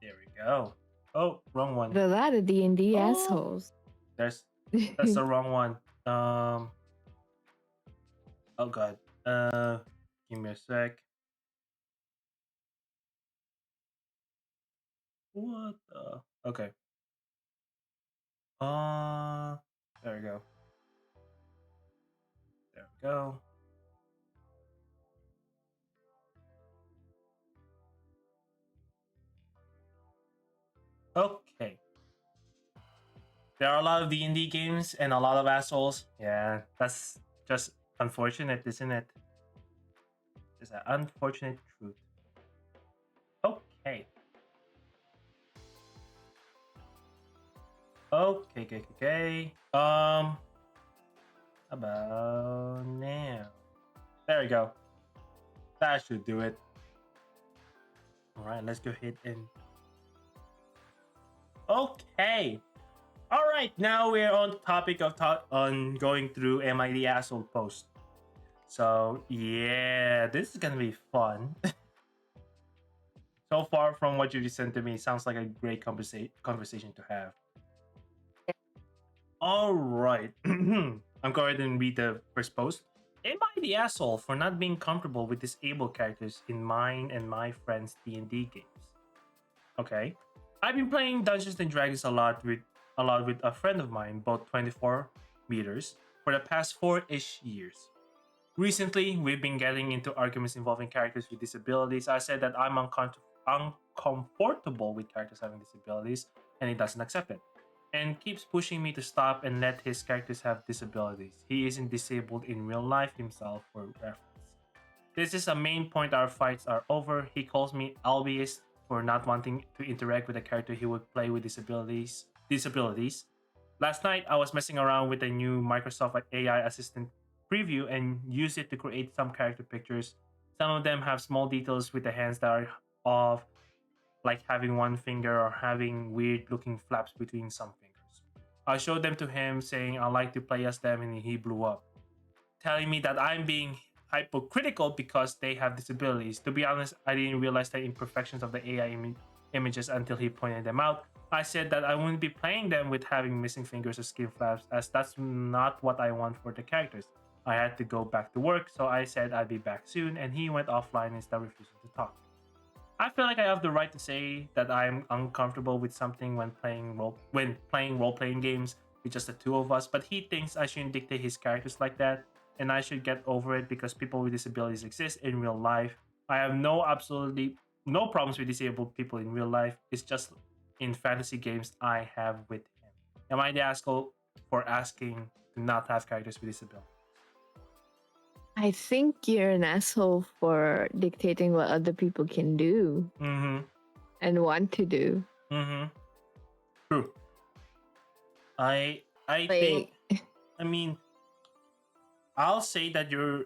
There we go. Oh, wrong one. A lot of D&D assholes. That's the wrong one. Oh god. Give me a sec. What the? Okay. There we go. There we go. Okay. There are a lot of D&D games and a lot of assholes. Yeah, that's just unfortunate, isn't it? It's an unfortunate truth. Okay. Okay. About now. There we go. That should do it. All right, let's go ahead and. Okay. All right, now we're on the topic of on going through MID asshole post. So yeah, this is gonna be fun. So far from what you sent to me, sounds like a great conversation to have. All right, I'm going to read the first post. Am I the asshole for not being comfortable with disabled characters in mine and my friends' D&D games? Okay, I've been playing Dungeons and Dragons a lot with a friend of mine, both 24 meters, for the past 4-ish years. Recently, we've been getting into arguments involving characters with disabilities. I said that I'm uncomfortable with characters having disabilities, and he doesn't accept it, and keeps pushing me to stop and let his characters have disabilities. He isn't disabled in real life himself, for reference. This is a main point our fights are over. He calls me albiest for not wanting to interact with a character he would play with disabilities. Last night, I was messing around with a new Microsoft AI assistant preview and used it to create some character pictures. Some of them have small details with the hands that are off, like having one finger or having weird looking flaps between some fingers. I showed them to him, saying I like to play as them, and he blew up, telling me that I'm being hypocritical because they have disabilities. To be honest, I didn't realize the imperfections of the AI images until he pointed them out. I said that I wouldn't be playing them with having missing fingers or skin flaps, as that's not what I want for the characters. I had to go back to work, so I said I'd be back soon, and he went offline and started refusing to talk. I feel like I have the right to say that I'm uncomfortable with something when playing role playing games, with just the two of us. But he thinks I shouldn't dictate his characters like that, and I should get over it because people with disabilities exist in real life. I have absolutely no problems with disabled people in real life. It's just in fantasy games I have with him. Am I the asshole for asking to not have characters with disabilities? I think you're an asshole for dictating what other people can do and want to do. True. I think. I mean, I'll say that you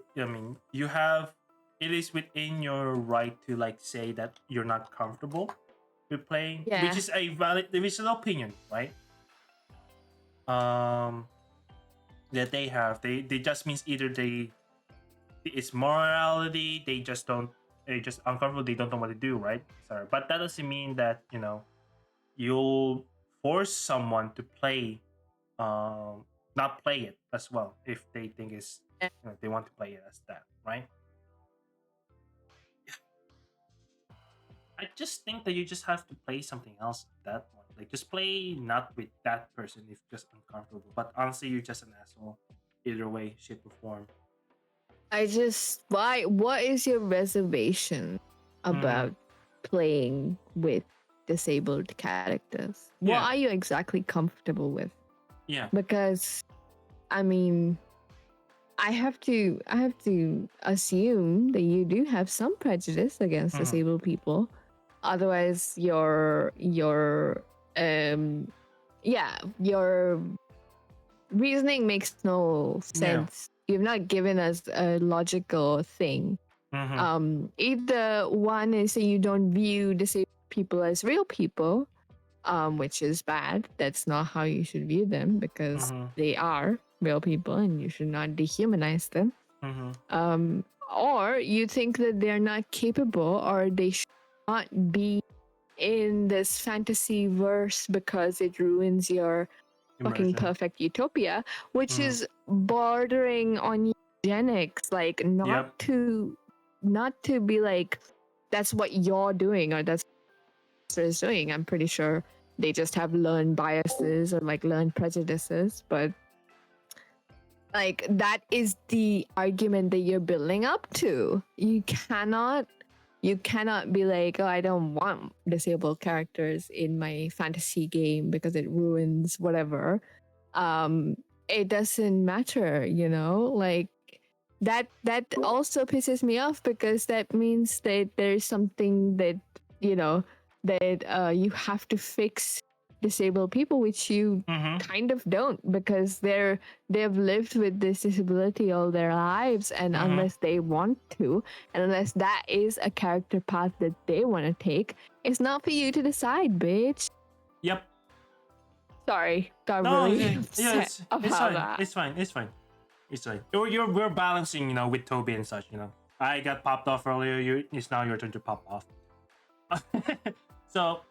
have. It is within your right to say that you're not comfortable with playing, which is which is an opinion, right? That they have. They just means either it's morality. They just uncomfortable. They don't know what to do, right? Sorry, but that doesn't mean that you'll force someone to play, not play it as well if they think they want to play it as that, right? I just think that you just have to play something else at that point. Like just play not with that person if just uncomfortable. But honestly, you're just an asshole. Either way, shape or form. What is your reservation about playing with disabled characters? What are you exactly comfortable with? Yeah. Because I mean, I have to assume that you do have some prejudice against disabled people. Otherwise your reasoning makes no sense. You've not given us a logical thing. Either one is that you don't view disabled people as real people, which is bad. That's not how you should view them because they are real people and you should not dehumanize them. Or you think that they're not capable or they should not be in this fantasy verse because it ruins your fucking perfect utopia, which is bordering on eugenics. Like not to be like that's what you're doing or that's what is doing. I'm pretty sure they just have learned biases or learned prejudices, but that is the argument that you're building up to. You cannot be like, oh, I don't want disabled characters in my fantasy game because it ruins whatever. It doesn't matter, that also pisses me off because that means that there's something that you have to fix disabled people, which you kind of don't, because they've lived with this disability all their lives, and unless they want to, and unless that is a character path that they want to take, it's not for you to decide, bitch. Yep. Sorry, got really upset about that. It's fine. We're balancing, with Toby and such. I got popped off earlier. It's now your turn to pop off. So,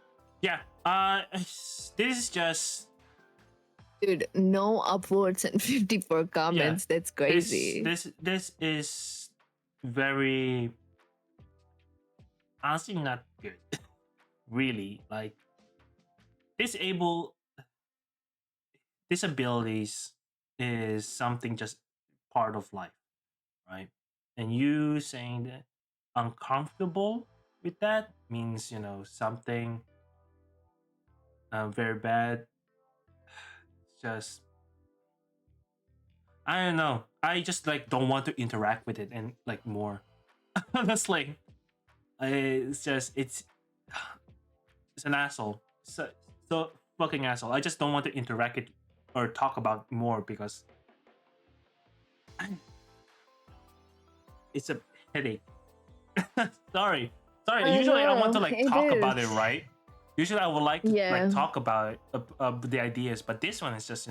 yeah. This is just, dude, no upvotes and 54 comments. Yeah, that's crazy. This is very, honestly, not good. Really, disabilities is something just part of life, right? And you saying that uncomfortable with that means something very bad. It's just, I don't know. I just don't want to interact with it and more. Honestly, it's an asshole. So fucking asshole. I just don't want to interact it or talk about more because it's a headache. Sorry. Usually I want to talk about it, right? Usually I would like to talk about the ideas, but this one is just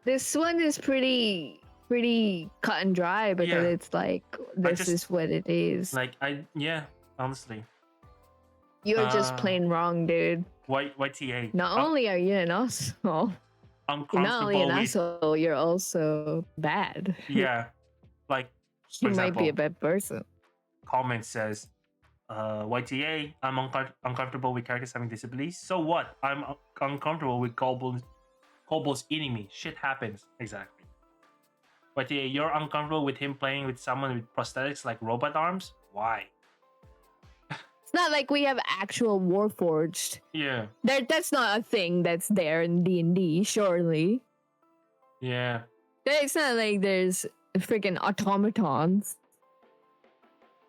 This one is pretty cut and dry because it's this is what it is. Honestly. You're just plain wrong, dude. YTA. Not only are you an asshole, you're not only an asshole, you're also bad. Yeah. You might be a bad person. Comment says, YTA, I'm uncomfortable with characters having disabilities. So what? I'm uncomfortable with Kobold's eating me. Shit happens. Exactly. But yeah, you're uncomfortable with him playing with someone with prosthetics like robot arms? Why? It's not like we have actual Warforged. Yeah. That's not a thing that's there in D&D, surely. Yeah. It's not like there's freaking automatons.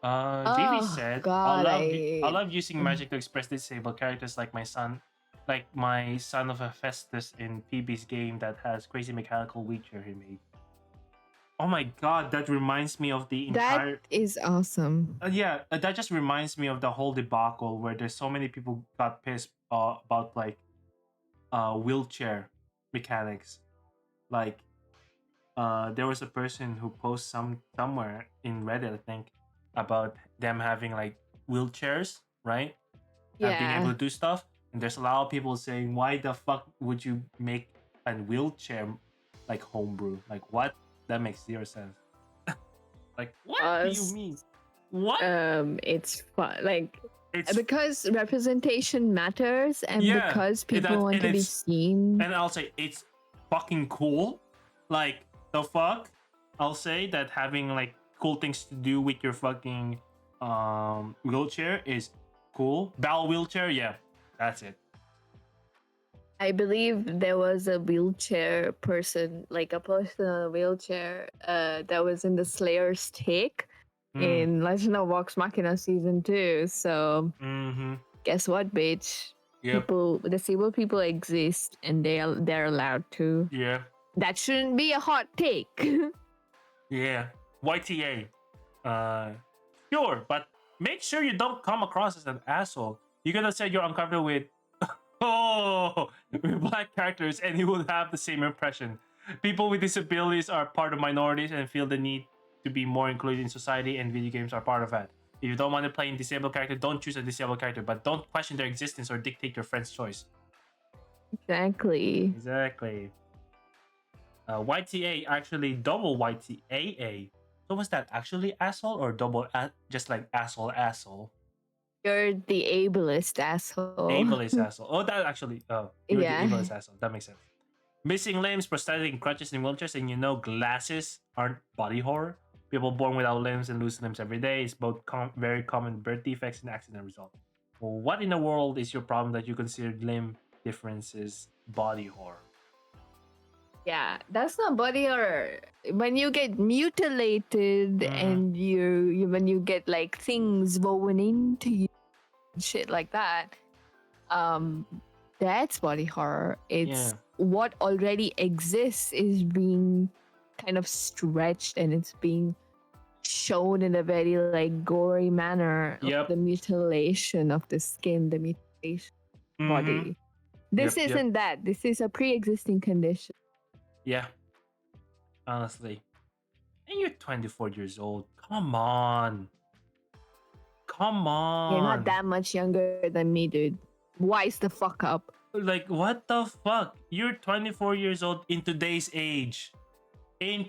JV said, God, I love using magic to express disabled characters like my son of Hephaestus in PB's game that has crazy mechanical wheelchair he made. Oh my god, that reminds me of the entire. That is awesome. That just reminds me of the whole debacle where there's so many people got pissed about like wheelchair mechanics. Like there was a person who posted somewhere in Reddit, I think, about them having like wheelchairs, right? And being able to do stuff. And there's a lot of people saying, why the fuck would you make a wheelchair like homebrew? Like what? That makes zero sense. Like what do you mean? What? It's fun. Like It's because representation matters, and because people want to be seen. And I'll say it's fucking cool. Like the fuck? I'll say that having like cool things to do with your fucking wheelchair is cool. Bowel wheelchair, yeah, that's it. I believe there was a wheelchair person, like a person on a wheelchair, that was in the Slayer's take in Legend of Vox Machina season 2. So guess what, bitch? Yep. Disabled people exist, and they're allowed to. Yeah. That shouldn't be a hot take. Yeah. YTA. Sure, but make sure you don't come across as an asshole. You could have said you're uncomfortable with black characters, and you would have the same impression. People with disabilities are part of minorities and feel the need to be more included in society, and video games are part of that. If you don't want to play a disabled character, don't choose a disabled character, but don't question their existence or dictate your friend's choice. Exactly. YTA, actually double YTAA. So was that actually asshole or double just like asshole? You're the ableist asshole. Ableist asshole. Oh, that actually. You're the ableist asshole. That makes sense. Missing limbs, prosthetic crutches, and wheelchairs, and glasses aren't body horror. People born without limbs and lose limbs every day is both very common birth defects and accident result. Well, what in the world is your problem that you consider limb differences body horror? Yeah, that's not body horror. When you get mutilated and when you get like things woven into you, shit like that, that's body horror. It's what already exists is being kind of stretched, and it's being shown in a very like gory manner. Of the mutilation of the skin, the mutilation body. This isn't that. This is a pre-existing condition. Yeah. Honestly. And you're 24 years old. Come on. You're not that much younger than me, dude. Wise the fuck up. Like, what the fuck? You're 24 years old in today's age. It's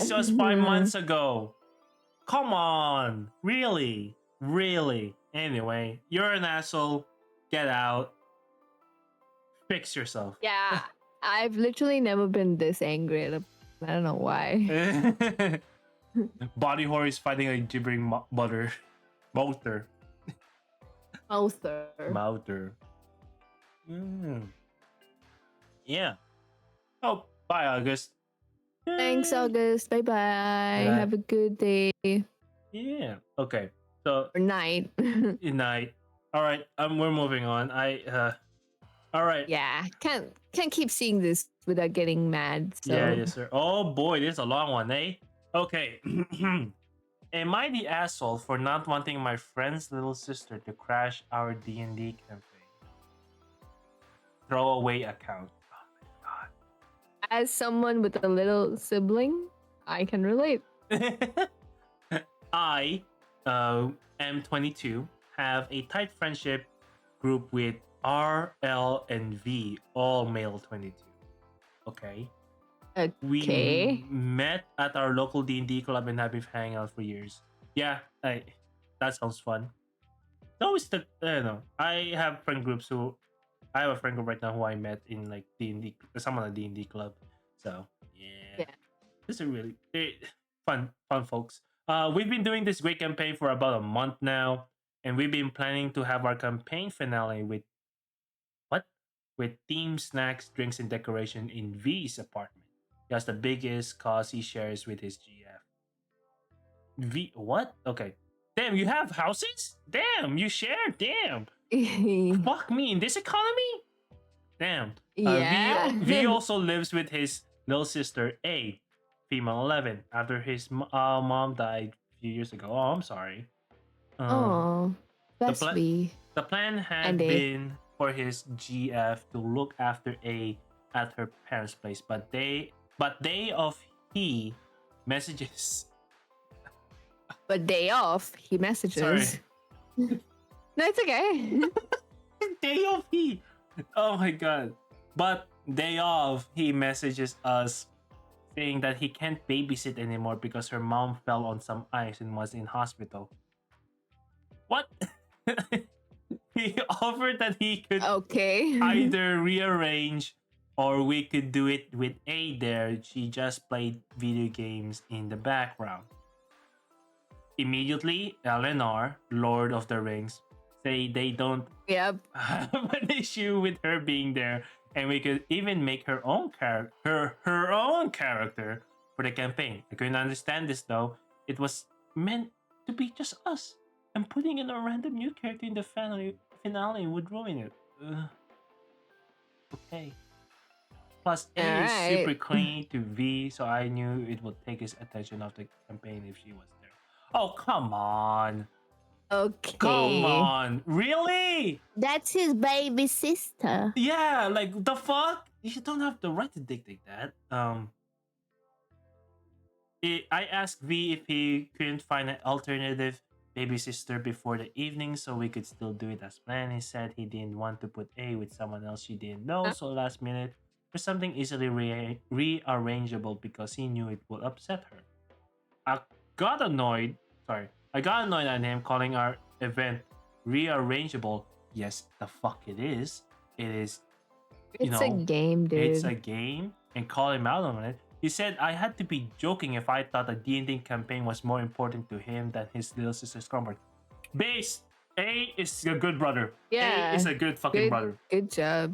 just 5 months ago. Come on. Really? Anyway, you're an asshole. Get out. Fix yourself. Yeah. I've literally never been this angry at I don't know why. Body horror is fighting a gibbering mouther. Yeah. Oh, bye, August. Thanks, August. Bye-bye. Have a good day. Yeah. Okay. So or night. Night. All right. We're moving on. All right. Yeah. Can't keep seeing this without getting mad. So. Yeah. Yes, sir. Oh boy, this is a long one, eh? Okay. Am I the asshole for not wanting my friend's little sister to crash our D&D campaign? Throwaway account. Oh my god. As someone with a little sibling, I can relate. I am 22, have a tight friendship group with R, L, and V, all male 22. Okay. We met at our local D&D club and have been hanging out for years. Yeah, that sounds fun. It's always I don't know. I have friend groups who I have a friend group right now who I met in like D&D, some on the D&D club. So yeah, Yeah. this is really fun folks. We've been doing this great campaign for about a month now, and we've been planning to have our campaign finale with what? With themed snacks, drinks, and decoration in V's apartment. He has the biggest cause he shares with his GF. V what? Okay. Damn, you have houses? Damn, you share? Damn. Fuck me in this economy? Damn. Yeah. V also lives with his little sister A, female 11, after his mom died a few years ago. Oh, I'm sorry. Um, Oh, the that's plan B the plan and had A. been for his GF to look after A at her parents' place, but day of he messages. But day off, he Sorry, messages. No, it's okay. day of he. Oh my god! But day of he messages us saying that he can't babysit anymore because her mom fell on some ice and was in hospital. What? He offered that he could Okay. either rearrange or we could do it with A there. She just played video games in the background. Immediately, Eleanor, Lord of the Rings, say they don't Yep. have an issue with her being there, and we could even make her own her own character for the campaign. I couldn't understand this though. It was meant to be just us, and putting in a random new character in the finale would ruin it. Okay. Plus, All A is right. super clingy to V, so I knew it would take his attention off the campaign if she was there. Oh, come on. Come Okay. on. Really? That's his baby sister. Yeah, like the fuck? You don't have the right to dictate that. I asked V if he couldn't find an alternative baby sister before the evening so we could still do it as planned. He said he didn't want to put A with someone else she didn't know, Huh? so last minute for something easily rearrangeable because he knew it would upset her. I got annoyed. Sorry, I got annoyed at him calling our event rearrangeable. Yes, the fuck it is. It is, you It's a know, game, it's dude. a game, and call him out on it. He said I had to be joking if I thought the D&D campaign was more important to him than his little sister's comfort. Base, A is a good brother. A is Yeah. a good fucking Good brother. good job.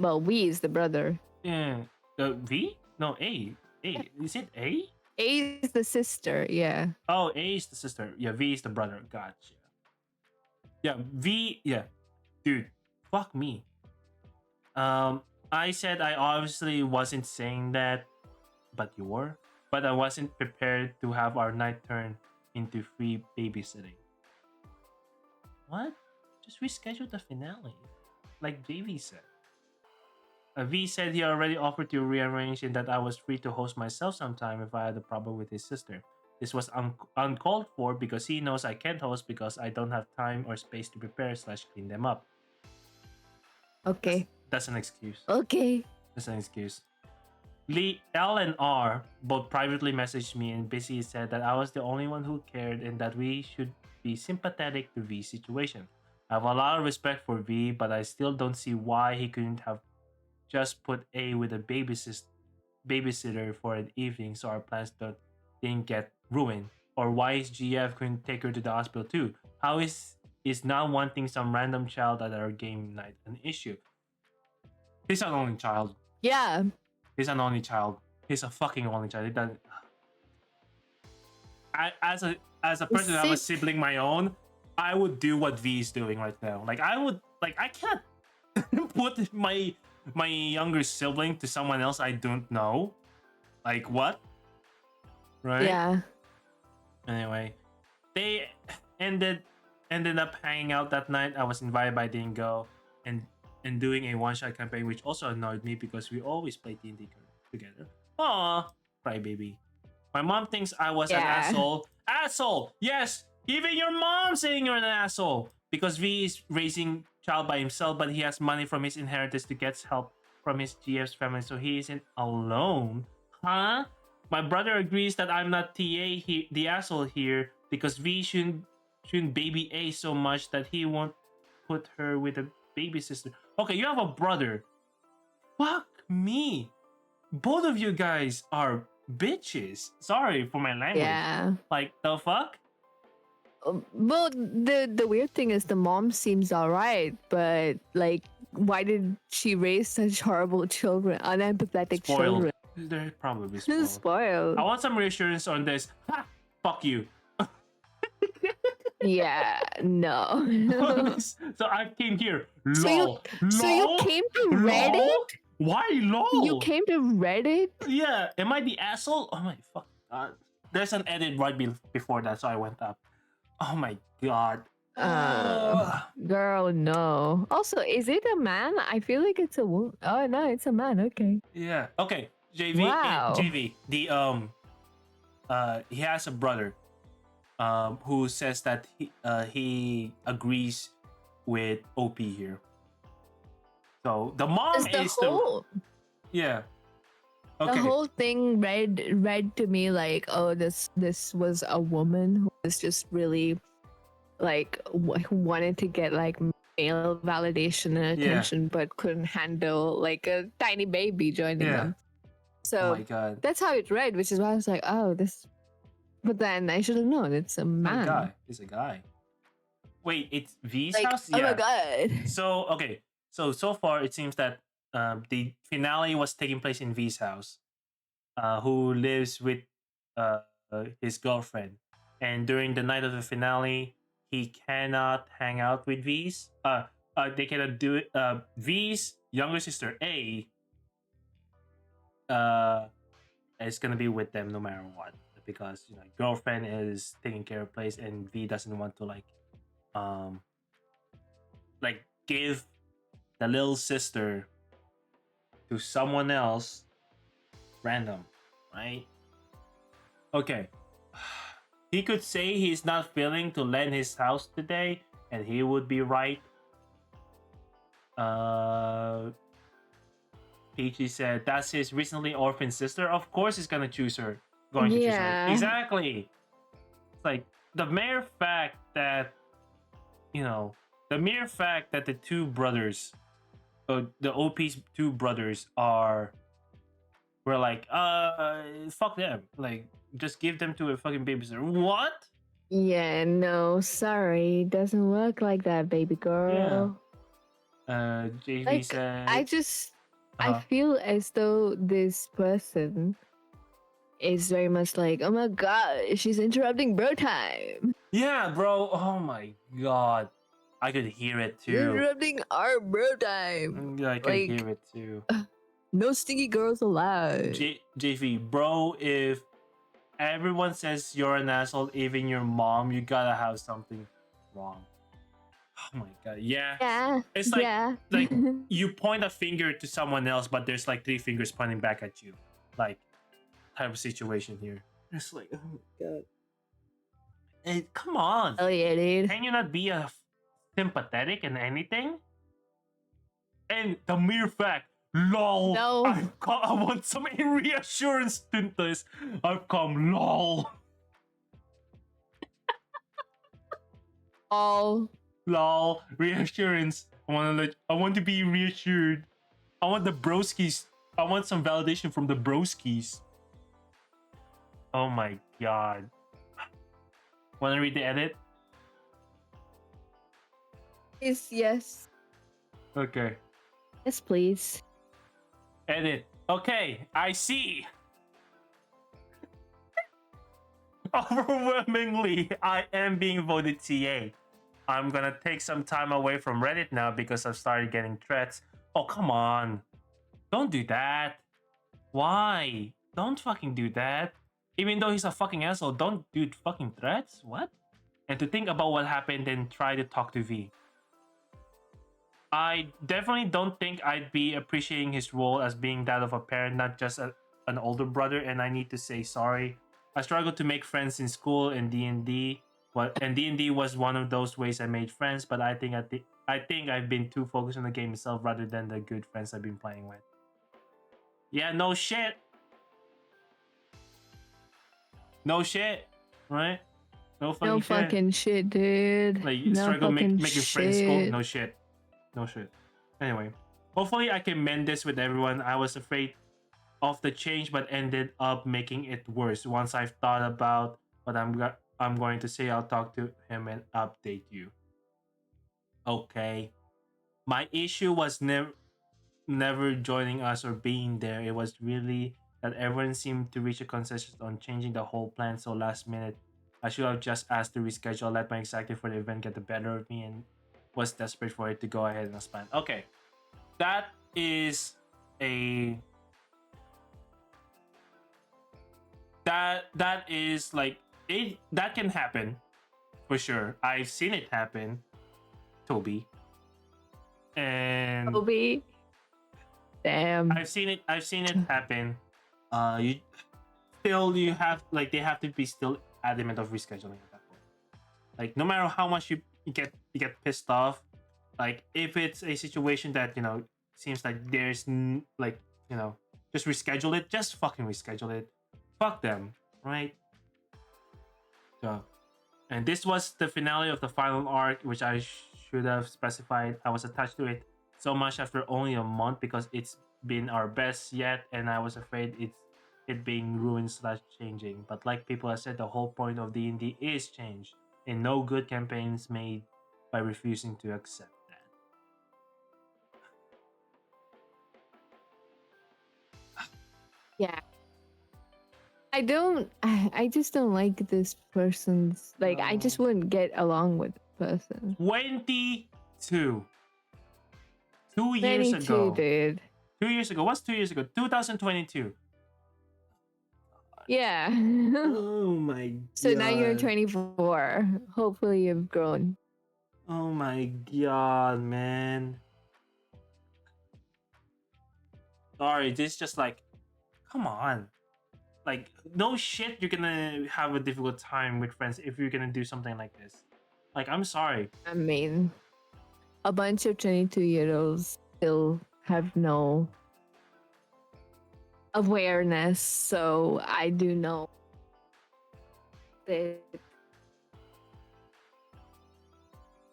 Well, we is the brother. Yeah. V? No, A. A. Is it A? A is the sister, yeah. Oh, A is the sister. Yeah, V is the brother. Gotcha. Yeah, V. Yeah, dude. Fuck me. Um, I said I obviously wasn't saying that, but you were. But I wasn't prepared to have our night turn into free babysitting. What? Just reschedule the finale, like JV said. V said he already offered to rearrange and that I was free to host myself sometime if I had a problem with his sister. This was uncalled for because he knows I can't host because I don't have time or space to prepare slash clean them up. Okay. That's an excuse. Okay. That's an excuse. Lee, L, and R both privately messaged me and basically said that I was the only one who cared and that we should be sympathetic to V's situation. I have a lot of respect for V, but I still don't see why he couldn't have just put A with a babysitter for an evening so our plans didn't get ruined. Or why his GF couldn't take her to the hospital too. How is not wanting some random child at our game night an issue? He's an only child. Yeah. He's an only child. He's a fucking only child. He doesn't. As a person who have a Sick. sibling my own, I would do what V is doing right now. Like I can't put my younger sibling to someone else I don't know. Like what? Right? Yeah. Anyway, they ended ended up hanging out that night. I was invited by Dingo and doing a one shot campaign, which also annoyed me because we always play D&D together. Aw, crybaby. My mom thinks I was an Yeah. asshole. Asshole! Yes! Even your mom saying you're an asshole! Because V is raising child by himself, but he has money from his inheritance to get help from his GF's family, so he isn't alone. Huh? My brother agrees that I'm not the asshole here, because V shouldn't baby A so much that he won't put her with a baby sister. Okay, you have a brother. Fuck me. Both of you guys are bitches. Sorry for my language. Yeah. Like, the fuck? Well, the weird thing is the mom seems alright, but like, why did she raise such horrible children, unempathetic Spoiled. children? They're probably spoiled. Spoiled. I want some reassurance on this. Ha! Fuck you. Yeah, no. So I came here. So you, Lol. so you Lol. came to Lol. Reddit? Why lol? You came to Reddit? Yeah. Am I the asshole? Oh my fuck. There's an edit right before that, so I went up. Oh my god. Girl, no. Also, is it a man? I feel like it's a woman. Oh no, it's a man. Okay. Yeah. Okay. JV. Wow. JV. He has a brother. Who says that he agrees with OP here. So the mom is yeah. Okay. The whole thing read to me like, oh, this was a woman who was just really like who wanted to get like male validation and attention, but couldn't handle like a tiny baby joining them. So oh my god, that's how it read, which is why I was like, oh, this. But then I should have known it's a man. It's a guy. Wait, it's V's like, house? Oh my god. So okay. So far it seems that the finale was taking place in V's house. Who lives with his girlfriend. And during the night of the finale, he cannot hang out with V's. They cannot do it. V's younger sister A is gonna be with them no matter what, because girlfriend is taking care of place, and V doesn't want to give the little sister to someone else random, right? Okay. He could say he's not feeling to lend his house today, and he would be right. Peachy said that's his recently orphaned sister. Of course he's gonna choose her. Going to choose her. Exactly. It's like the mere fact that the two brothers, the OP's two brothers were like, fuck them. Like, just give them to a fucking babysitter. What? Yeah, no, sorry. Doesn't work like that, baby girl. Yeah. JV said... I feel as though this person is very much like, oh my god, she's interrupting bro time. Yeah, bro. Oh my god. I could hear it too. You're interrupting our bro time. Yeah, I could hear it too. No stinky girls allowed. JV, bro, if everyone says you're an asshole, even your mom, you gotta have something wrong. Oh my god, yeah. It's like like you point a finger to someone else, but there's like 3 fingers pointing back at you, like type of situation here. It's like, oh my god. Hey, come on. Oh yeah, dude. Can you not be sympathetic in anything? And the mere fact, lol. No. I want some reassurance to this. I've come, lol. Lol, reassurance. I want to be reassured. I want the broskies. I want some validation from the broskies. Oh my god. Want to read the edit? Yes. Okay. Yes, please. Edit. Okay, I see. Overwhelmingly, I am being voted TA. I'm gonna take some time away from Reddit now because I've started getting threats. Oh, come on. Don't do that. Why? Don't fucking do that. Even though he's a fucking asshole, don't do fucking threats? What? And to think about what happened and try to talk to V. I definitely don't think I'd be appreciating his role as being that of a parent, not just an older brother, and I need to say sorry. I struggled to make friends in school and D&D. And D&D was one of those ways I made friends, but I think I've been too focused on the game itself rather than the good friends I've been playing with. Yeah, no shit. No shit, right? No fucking shit, dude. Like, no struggle making shit. friends cool. No shit. Anyway, hopefully I can mend this with everyone. I was afraid of the change, but ended up making it worse. Once I've thought about what I'm going to say, I'll talk to him and update you. Okay. My issue was never joining us or being there. It was really that everyone seemed to reach a consensus on changing the whole plan so last minute. I should have just asked to reschedule, let my anxiety for the event get the better of me, and was desperate for it to go ahead and expand. Okay, that is a that is like it that can happen for sure. I've seen it happen, Toby, and Toby. Damn. I've seen it happen. You you have like they have to be still adamant of rescheduling at that point. Like no matter how much you get pissed off, like if it's a situation that seems like like just reschedule it, just fucking reschedule it. Fuck them, right? So, and this was the finale of the final arc, which I should have specified. I was attached to it so much after only a month because it's been our best yet, and I was afraid it being ruined slash changing. But like people have said, the whole point of D&D is change, and no good campaigns made by refusing to accept that. Yeah. I just don't like this person's, like, I just wouldn't get along with the person. 22. 2 years ago. Dude. 2 years ago. What's 2 years ago? 2022. Yeah. Oh my god. So now you're 24. Hopefully you've grown. Oh my god, man. Sorry, this just like, come on. Like, no shit, you're gonna have a difficult time with friends if you're gonna do something like this. Like, I'm sorry. I mean, a bunch of 22-year-olds still have no awareness, so I do know that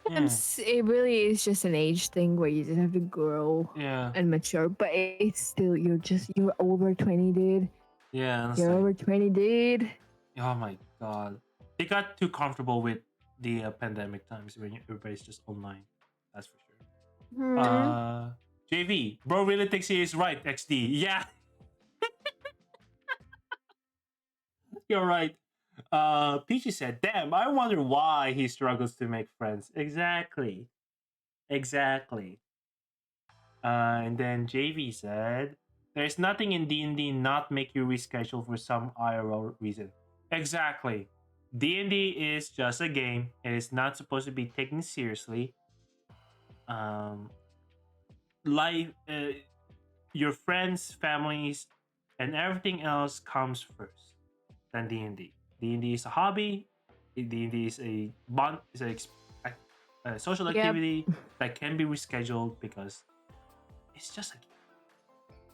it really is just an age thing where you just have to grow and mature, but it's still, you're over 20, dude. Yeah, you're over 20, dude. Oh my god, they got too comfortable with the pandemic times when everybody's just online. That's for sure. JV, bro really thinks he is right. XD, yeah. You're right. Peachy said, damn, I wonder why he struggles to make friends. Exactly. And then JV said, there's nothing in D&D not make you reschedule for some IRL reason. Exactly. D&D is just a game. It is not supposed to be taken seriously. Life, your friends, families, and everything else comes first than D&D. D&D is a hobby. D&D is a bond, is a social activity that can be rescheduled because it's just a game,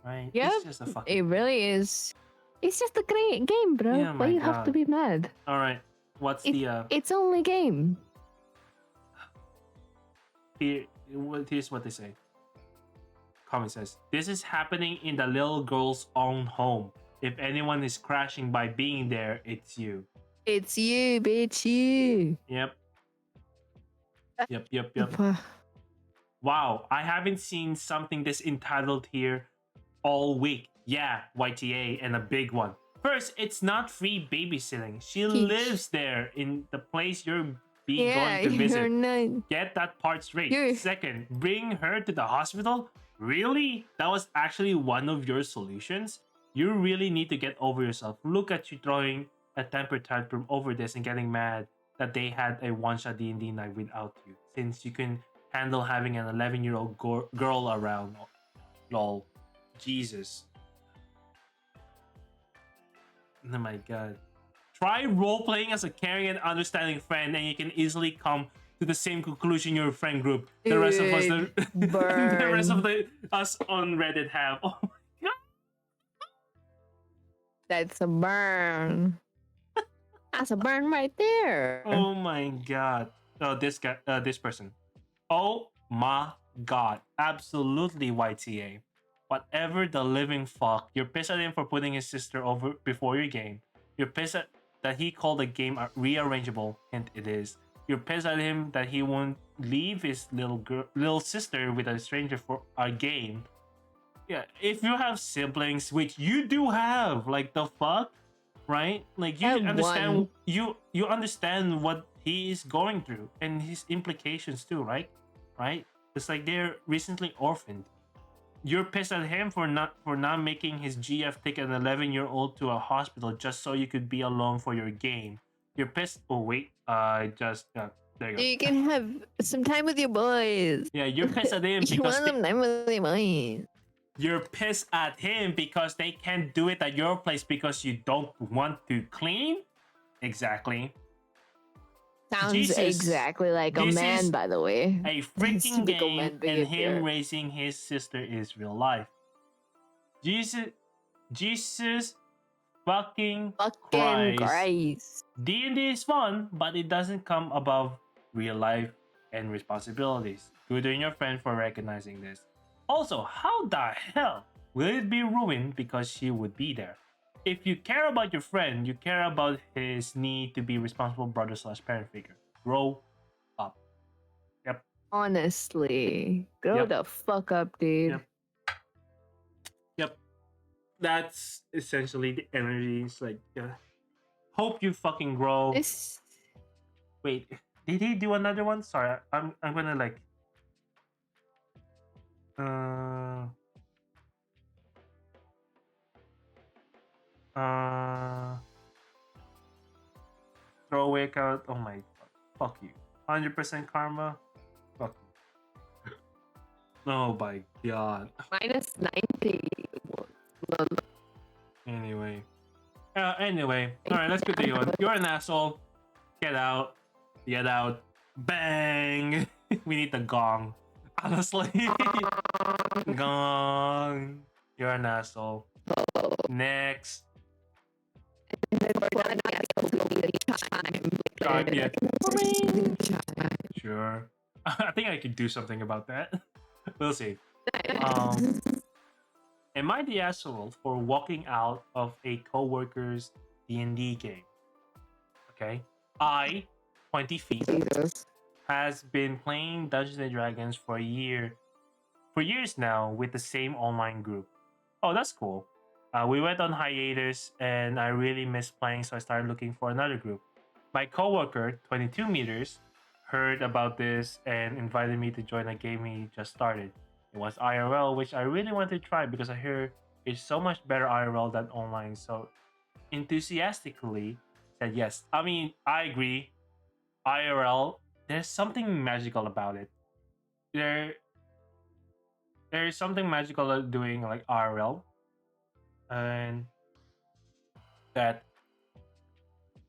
right? Yeah, it's just a fucking it really is. It's just a great game, bro. Yeah, Why you have to be mad? All right, what's It's only game. Here's what they say. Comment says, this is happening in the little girl's own home. If anyone is crashing by being there, it's you. It's you, bitch, you. Yep. Wow, I haven't seen something this entitled here all week. Yeah, YTA, and a big one. First, it's not free babysitting. She lives there in the place you're going to visit. Get that part straight. Second, bring her to the hospital? Really? That was actually one of your solutions? You really need to get over yourself. Look at you throwing a temper tantrum over this and getting mad that they had a one-shot D&D night without you, since you can handle having an 11-year-old girl around. Lol. Jesus. Oh my god. Try role-playing as a caring and understanding friend, and you can easily come to the same conclusion your friend group. The rest of us, the rest of us on Reddit have. Oh my god. That's a burn. That's a burn right there. Oh my god. Oh, this guy, this person. Oh my God, absolutely YTA. Whatever the living fuck. You're pissed at him for putting his sister over before your game. You're pissed at that he called the game rearrangeable. Hint it is. You're pissed at him that he won't leave his little sister with a stranger for a game. Yeah, if you have siblings, which you do have, like the fuck, right? Like I you have understand one. you understand what he is going through and his implications too, right? Right? It's like they're recently orphaned. You're pissed at him for not making his GF take an 11-year-old to a hospital just so you could be alone for your game. You're pissed. Oh wait, I just there you go. You can have some time with your boys. Yeah, you're pissed at him You because want some time with your boys. you're pissed at him because they can't do it at your place because you don't want to clean. Exactly. Sounds Jesus, exactly like a this man, is by the way. a freaking Typical game, man and him behavior. raising his sister is real life. Jesus fucking Fucking Christ. Christ. D&D is fun, but it doesn't come above real life and responsibilities. Good on your friend for recognizing this. Also, how the hell will it be ruined because she would be there? If you care about your friend, you care about his need to be responsible brother slash parent figure. Grow up. Yep. Honestly. Grow Yep. the fuck up, dude. Yep. Yep. That's essentially the energy. It's like, hope you fucking grow. This Wait, did he do another one? Sorry, I'm gonna like uh uh throw away account. Oh my god. Fuck you. 100% karma. Fuck you. Oh my god. minus 90. Anyway. Anyway. Alright, let's continue on. You're an asshole. Get out. Get out. Bang! We need the gong. Honestly. Gong. You're an asshole. Next. God, yeah. Sure. I think I could do something about that. We'll see. Am I the asshole for walking out of a co-worker's D&D game? Okay. I, 20 feet, has been playing Dungeons and Dragons for years now with the same online group. Oh, that's cool. We went on hiatus and I really missed playing, so I started looking for another group. My coworker, 22 meters, heard about this and invited me to join a game he just started. It was IRL, which I really wanted to try because I hear it's so much better IRL than online. So enthusiastically said yes. I mean, I agree. IRL, there's something magical about it. There's something magical about doing like IRL, and that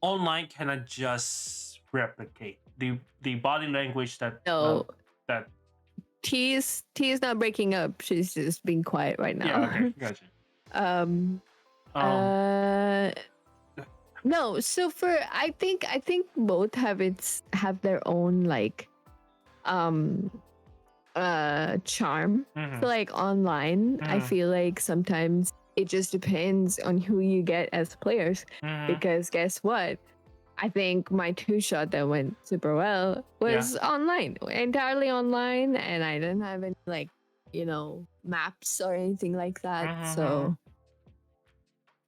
online cannot just replicate the body language that No. that T is not breaking up. She's just being quiet right now. yeah, okay, gotcha. No, so I think both have their own like charm. Mhm. So like online, I feel like sometimes it just depends on who you get as players. Because guess what? I think my 2-shot that went super well was online, entirely online, and I didn't have any like, maps or anything like that. So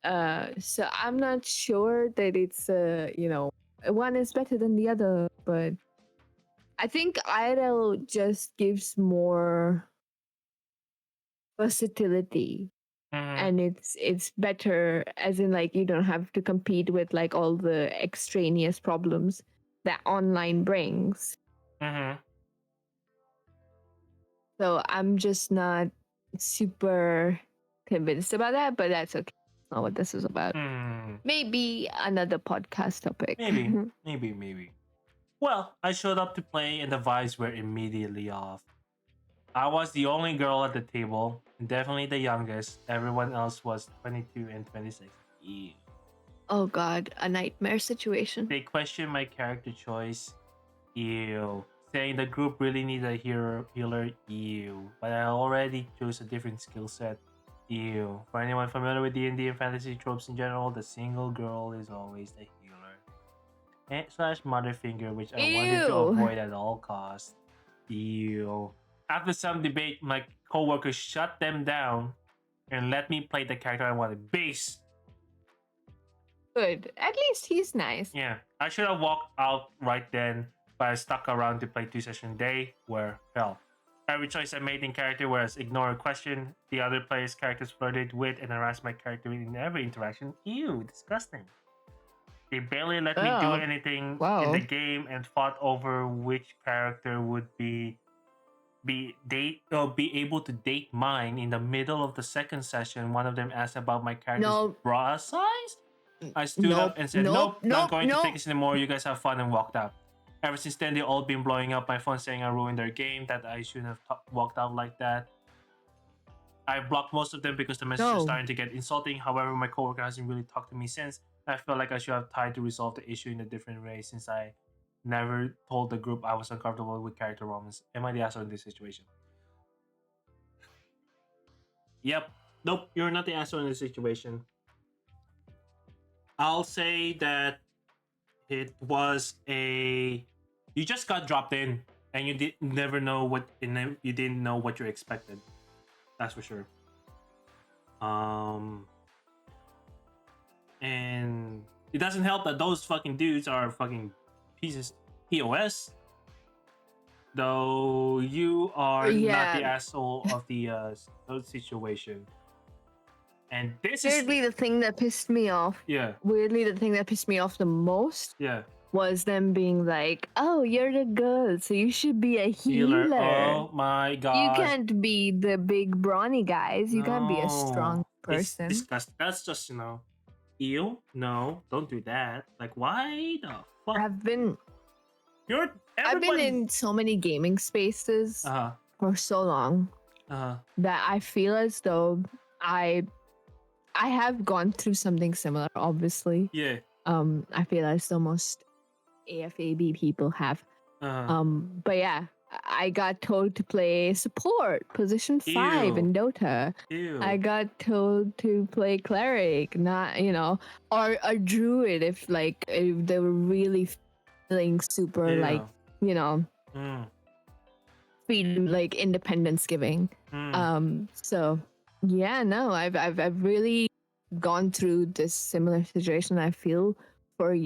I'm not sure that it's one is better than the other, but I think IRL just gives more versatility. And it's better, as in like you don't have to compete with like all the extraneous problems that online brings. So I'm just not super convinced about that, but that's okay. That's not what this is about. Maybe another podcast topic. Maybe. Well, I showed up to play and the vibes were immediately off. I was the only girl at the table, and definitely the youngest. Everyone else was 22 and 26. Ew. Oh god, a nightmare situation. They questioned my character choice. Ew. saying the group really needs a healer. Ew. But I already chose a different skill set. Ew. For anyone familiar with D&D and fantasy tropes in general, the single girl is always the healer. Slash mother finger, which I wanted to Ew. avoid at all costs. Ew. After some debate, my coworkers shut them down and let me play the character I wanted. Base. Good. At least he's nice. Yeah, I should have walked out right then, but I stuck around to play 2 sessions a day. Where hell, every choice I made in character was ignore a question the other player's characters flirted with and harass my character in every interaction. Ew, disgusting. They barely let me do anything in the game and fought over which character would be able to date mine. In the middle of the second session, one of them asked about my character's bra size. I stood up and said, nope, not going to take this anymore. You guys have fun, and walked out. Ever since then, they all been blowing up my phone saying I ruined their game, that I shouldn't have walked out like that. I blocked most of them because the message is starting to get insulting. However, my coworker hasn't really talked to me since. I felt like I should have tried to resolve the issue in a different way since I never told the group I was uncomfortable with character romance. Am I the asshole in this situation? Yep. Nope, you're not the asshole in this situation. I'll say that it was you just got dropped in and you didn't know what you expected. That's for sure. And it doesn't help that those fucking dudes are fucking pieces POS. Though you are not the asshole of the situation. And this weirdly, the thing that pissed me off. Yeah. Weirdly, the thing that pissed me off the most. Yeah. Was them being like, "Oh, you're the girl, so you should be a healer." Oh my god! You can't be the big brawny guys. You can't be a strong person. It's disgusting. That's just ew. No, don't do that. Like, why the fuck? I've been in so many gaming spaces for so long that I feel as though I have gone through something similar, obviously. Yeah. I feel as though most AFAB people have. But yeah, I got told to play support, position 5 in Dota. Ew. I got told to play cleric, not, or a druid if they were really feeling super freedom, like independence giving. So yeah, no, I've really gone through this similar situation. I feel for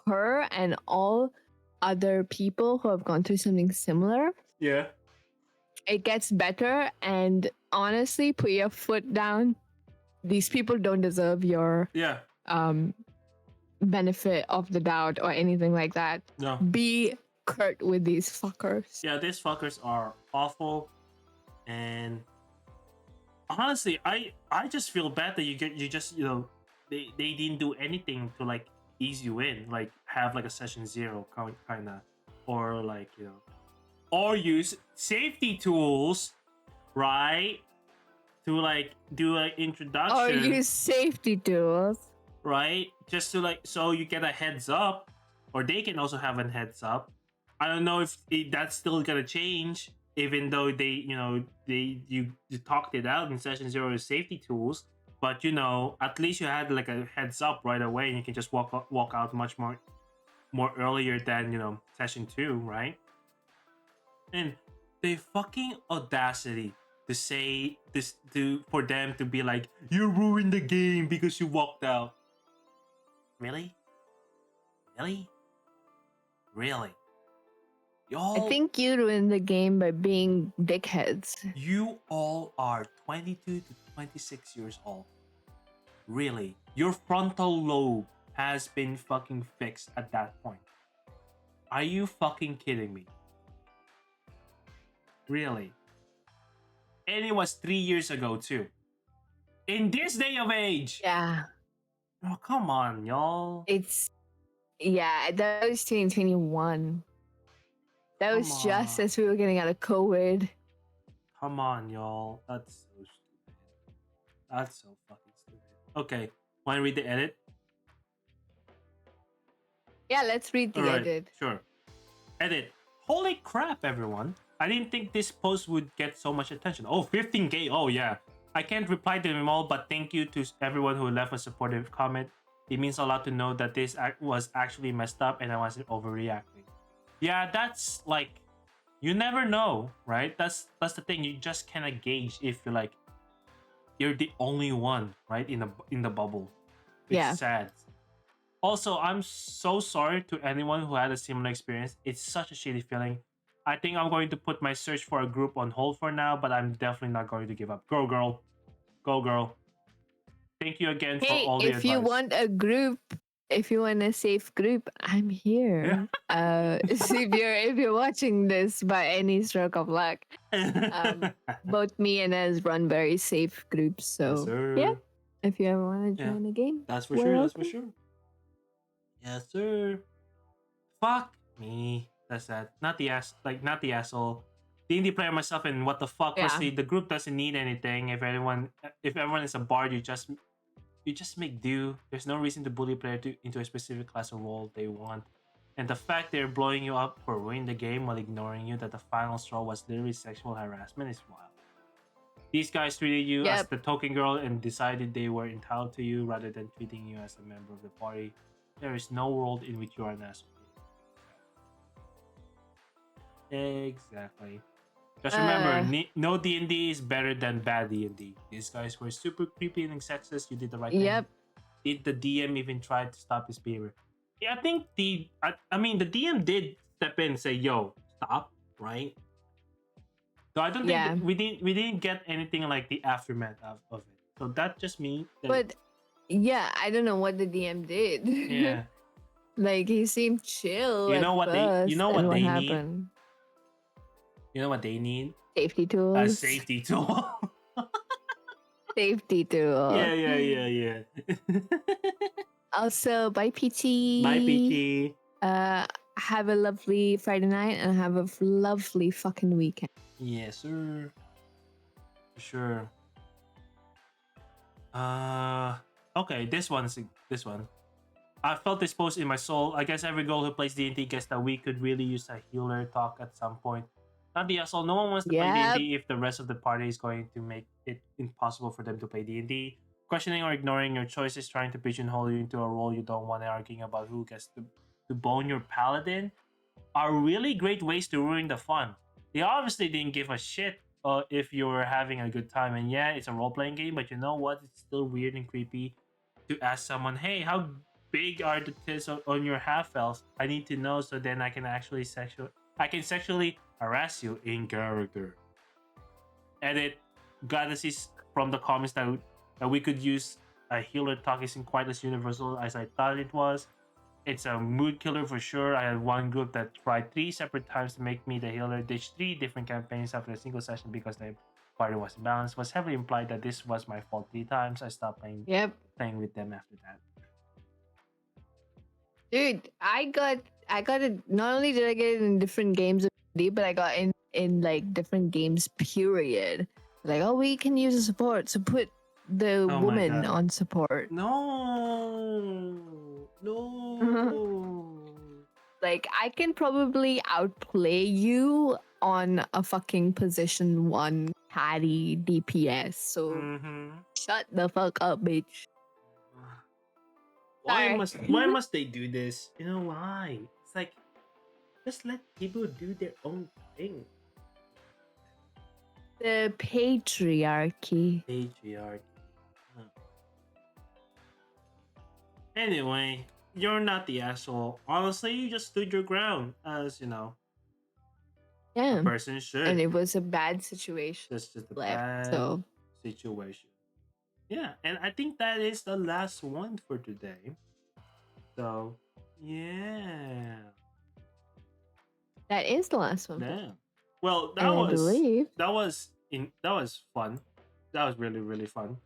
her and all other people who have gone through something similar. Yeah. It gets better, and honestly, put your foot down. These people don't deserve your benefit of the doubt or anything like that. No. Be curt with these fuckers. Yeah, these fuckers are awful, and honestly, I just feel bad that they didn't do anything to like ease you in, like have like a session 0 kind of, or like or use safety tools, right, to like do an introduction, or use safety tools, right, just to like so you get a heads up, or they can also have a heads up. I don't know if that's still gonna change, even though you talked it out in session 0 as safety tools, but at least you had like a heads up right away, and you can just walk out much more earlier than session 2, right? And the fucking audacity to say this, for them to be like, you ruined the game because you walked out. Really? Y'all, I think you ruined the game by being dickheads. You all are 22 to 26 years old. Really? Your frontal lobe has been fucking fixed at that point. Are you fucking kidding me? Really? And it was 3 years ago too. In this day of age. Yeah. Oh, come on, y'all. That was 2021. That was just as we were getting out of COVID. Come on, y'all. That's so stupid. That's so fucking stupid. Okay, want to read the edit? Yeah, let's read the edit. Sure. Edit. Holy crap, everyone. I didn't think this post would get so much attention. Oh, 15K. Oh, yeah. I can't reply to them all, but thank you to everyone who left a supportive comment. It means a lot to know that this was actually messed up and I wasn't overreacting. Yeah, that's like, you never know, right? That's the thing. You just cannot gauge if you're the only one, right, in the bubble. It's Yeah. sad. Also, I'm so sorry to anyone who had a similar experience. It's such a shitty feeling. I think I'm going to put my search for a group on hold for now, but I'm definitely not going to give up. Go, girl. Go, girl. Thank you again for Hey, all the if you advice. want a group, if you want a safe group, I'm here. So if you're watching this by any stroke of luck, both me and us run very safe groups. So Yes, sir. yeah, if you ever want to join a game, that's for we're sure. open. That's for sure. Yes, sir. Fuck me. That's that. Not the asshole. The indie player myself, and what the fuck? Yeah. Firstly, the group doesn't need anything. If everyone is a bard, you just make do. There's no reason to bully player into a specific class or role they want. And the fact they're blowing you up for winning the game while ignoring you that the final straw was literally sexual harassment is wild. These guys treated you as the token girl and decided they were entitled to you rather than treating you as a member of the party. There is no world in which you are an asshole. Exactly. Just remember, no D&D is better than bad D&D. These guys were super creepy and sexist. You did the right thing. Did the DM even try to stop his behavior? Yeah, I think the DM did step in and say, "Yo, stop!" Right? So I don't think we didn't get anything like the aftermath of it. So that just means. But yeah, I don't know what the DM did. Yeah. Like he seemed chill. You know what they need? You know what they need? Safety tools. A safety tool. Safety tool. Yeah. Also, bye, Peachy. Bye, Peachy. Have a lovely Friday night and have a lovely fucking weekend. Yes, sir. For sure. Okay, this one. I felt this post in my soul. I guess every girl who plays D&D gets that we could really use a healer talk at some point. Not the asshole. No one wants to play D&D if the rest of the party is going to make it impossible for them to play D&D. Questioning or ignoring your choices, trying to pigeonhole you into a role you don't want, arguing about who gets to bone your paladin, are really great ways to ruin the fun. They obviously didn't give a shit if you were having a good time. And yeah, it's a role-playing game, but you know what? It's still weird and creepy to ask someone, "Hey, how big are the tits on your half-elves? I need to know so then I can actually sexually harass you in character." Edit. Gotta see from the comments that we could use a healer talk isn't quite as universal as I thought it was. It's a mood killer for sure. I had one group that tried 3 separate times to make me the healer, ditched 3 different campaigns after a single session because the party wasn't balanced. Was heavily implied that this was my fault 3 times. I stopped playing with them after that. Dude, I got it. Not only did I get it in different games of D, but I got in like different games. Period. Like, oh, we can use a support, so put the woman on support. No. Like, I can probably outplay you on a fucking position 1 carry DPS. So shut the fuck up, bitch. Why must they do this? You know why? It's like, just let people do their own thing. The patriarchy. Huh. Anyway, you're not the asshole. Honestly, you just stood your ground, as you know. Yeah. A person should. And it was a bad situation. It's just a bad situation. Yeah, and I think that is the last one for today. So, yeah. That is the last one. Yeah. Well, that was fun. That was really, really fun.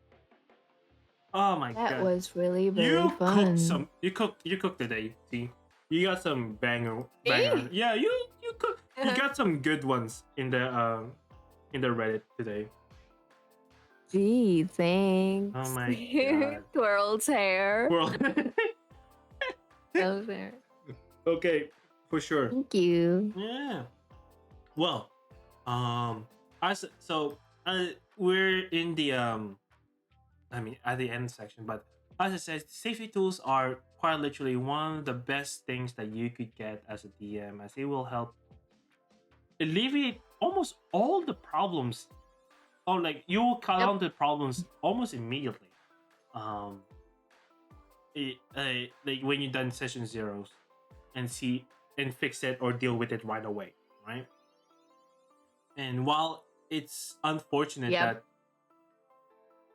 Oh my god. That was really very fun. You cooked today. See, you got some banger. Yeah, you cooked. You got some good ones in the Reddit today. Gee, thanks. Oh my god. Twirl's hair. Twirl's hair. Okay. For sure. Thank you. Yeah. Well, as so we're in the I mean at the end section, but as I said, safety tools are quite literally one of the best things that you could get as a DM, as it will help alleviate almost all the problems, or like you will cut Yep. down the problems almost immediately. Um, like when you're done session zeros and see and fix it or deal with it right away, right? And while it's unfortunate Yep.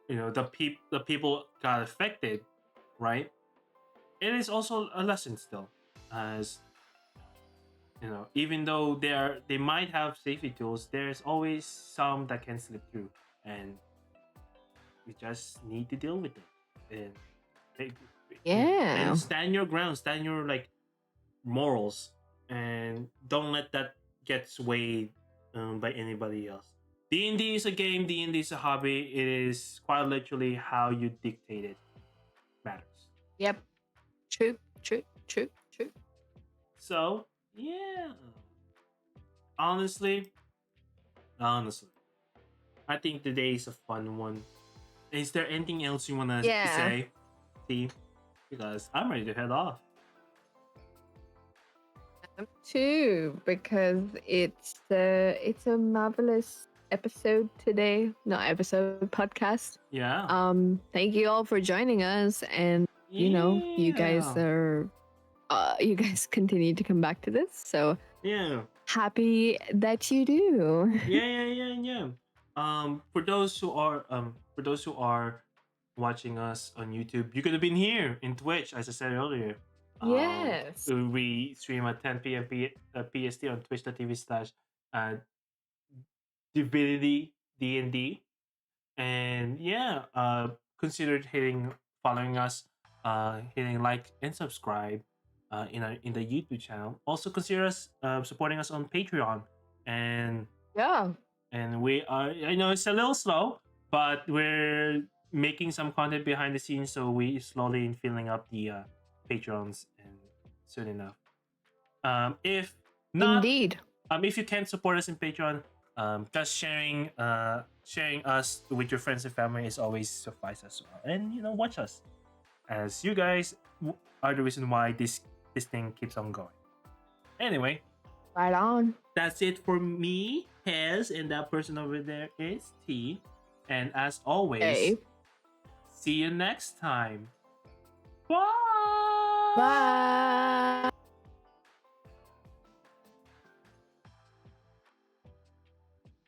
that the people got affected, right? It is also a lesson still, as even though they might have safety tools, there's always some that can slip through, and we just need to deal with it and take, and Yeah. stand your ground, stand your like morals, and don't let that get swayed by anybody else. D&D is a game, D&D is a hobby. It is quite literally how you dictate it matters. Yep. True. True. True. True. So yeah, honestly, honestly, I think today is a fun one. Is there anything else you want to Yeah. say, T? Because I'm ready to head off. Too, because it's a marvelous episode today. Not episode, podcast. Yeah. Thank you all for joining us, and you guys Yeah. are you guys continue to come back to this, so Yeah. happy that you do. Yeah. For those who are watching us on YouTube, you could have been here in Twitch, as I said earlier. Yes. We stream at 10 p.m. PST on twitch.tv/ uh, Divinity D&D. And yeah, consider following us, hitting like and subscribe in the YouTube channel. Also consider us supporting us on Patreon, and Yeah. we are. I know it's a little slow, but we're making some content behind the scenes, so we slowly filling up the Patreons, and soon enough. If not, Indeed. if you can't support us in Patreon, just sharing us with your friends and family is always suffice as well. And watch us, as you guys are the reason why this thing keeps on going. Anyway, Right on. that's it for me, Hez, and that person over there is T. And as always, Hey. see you next time. Bye. Bye.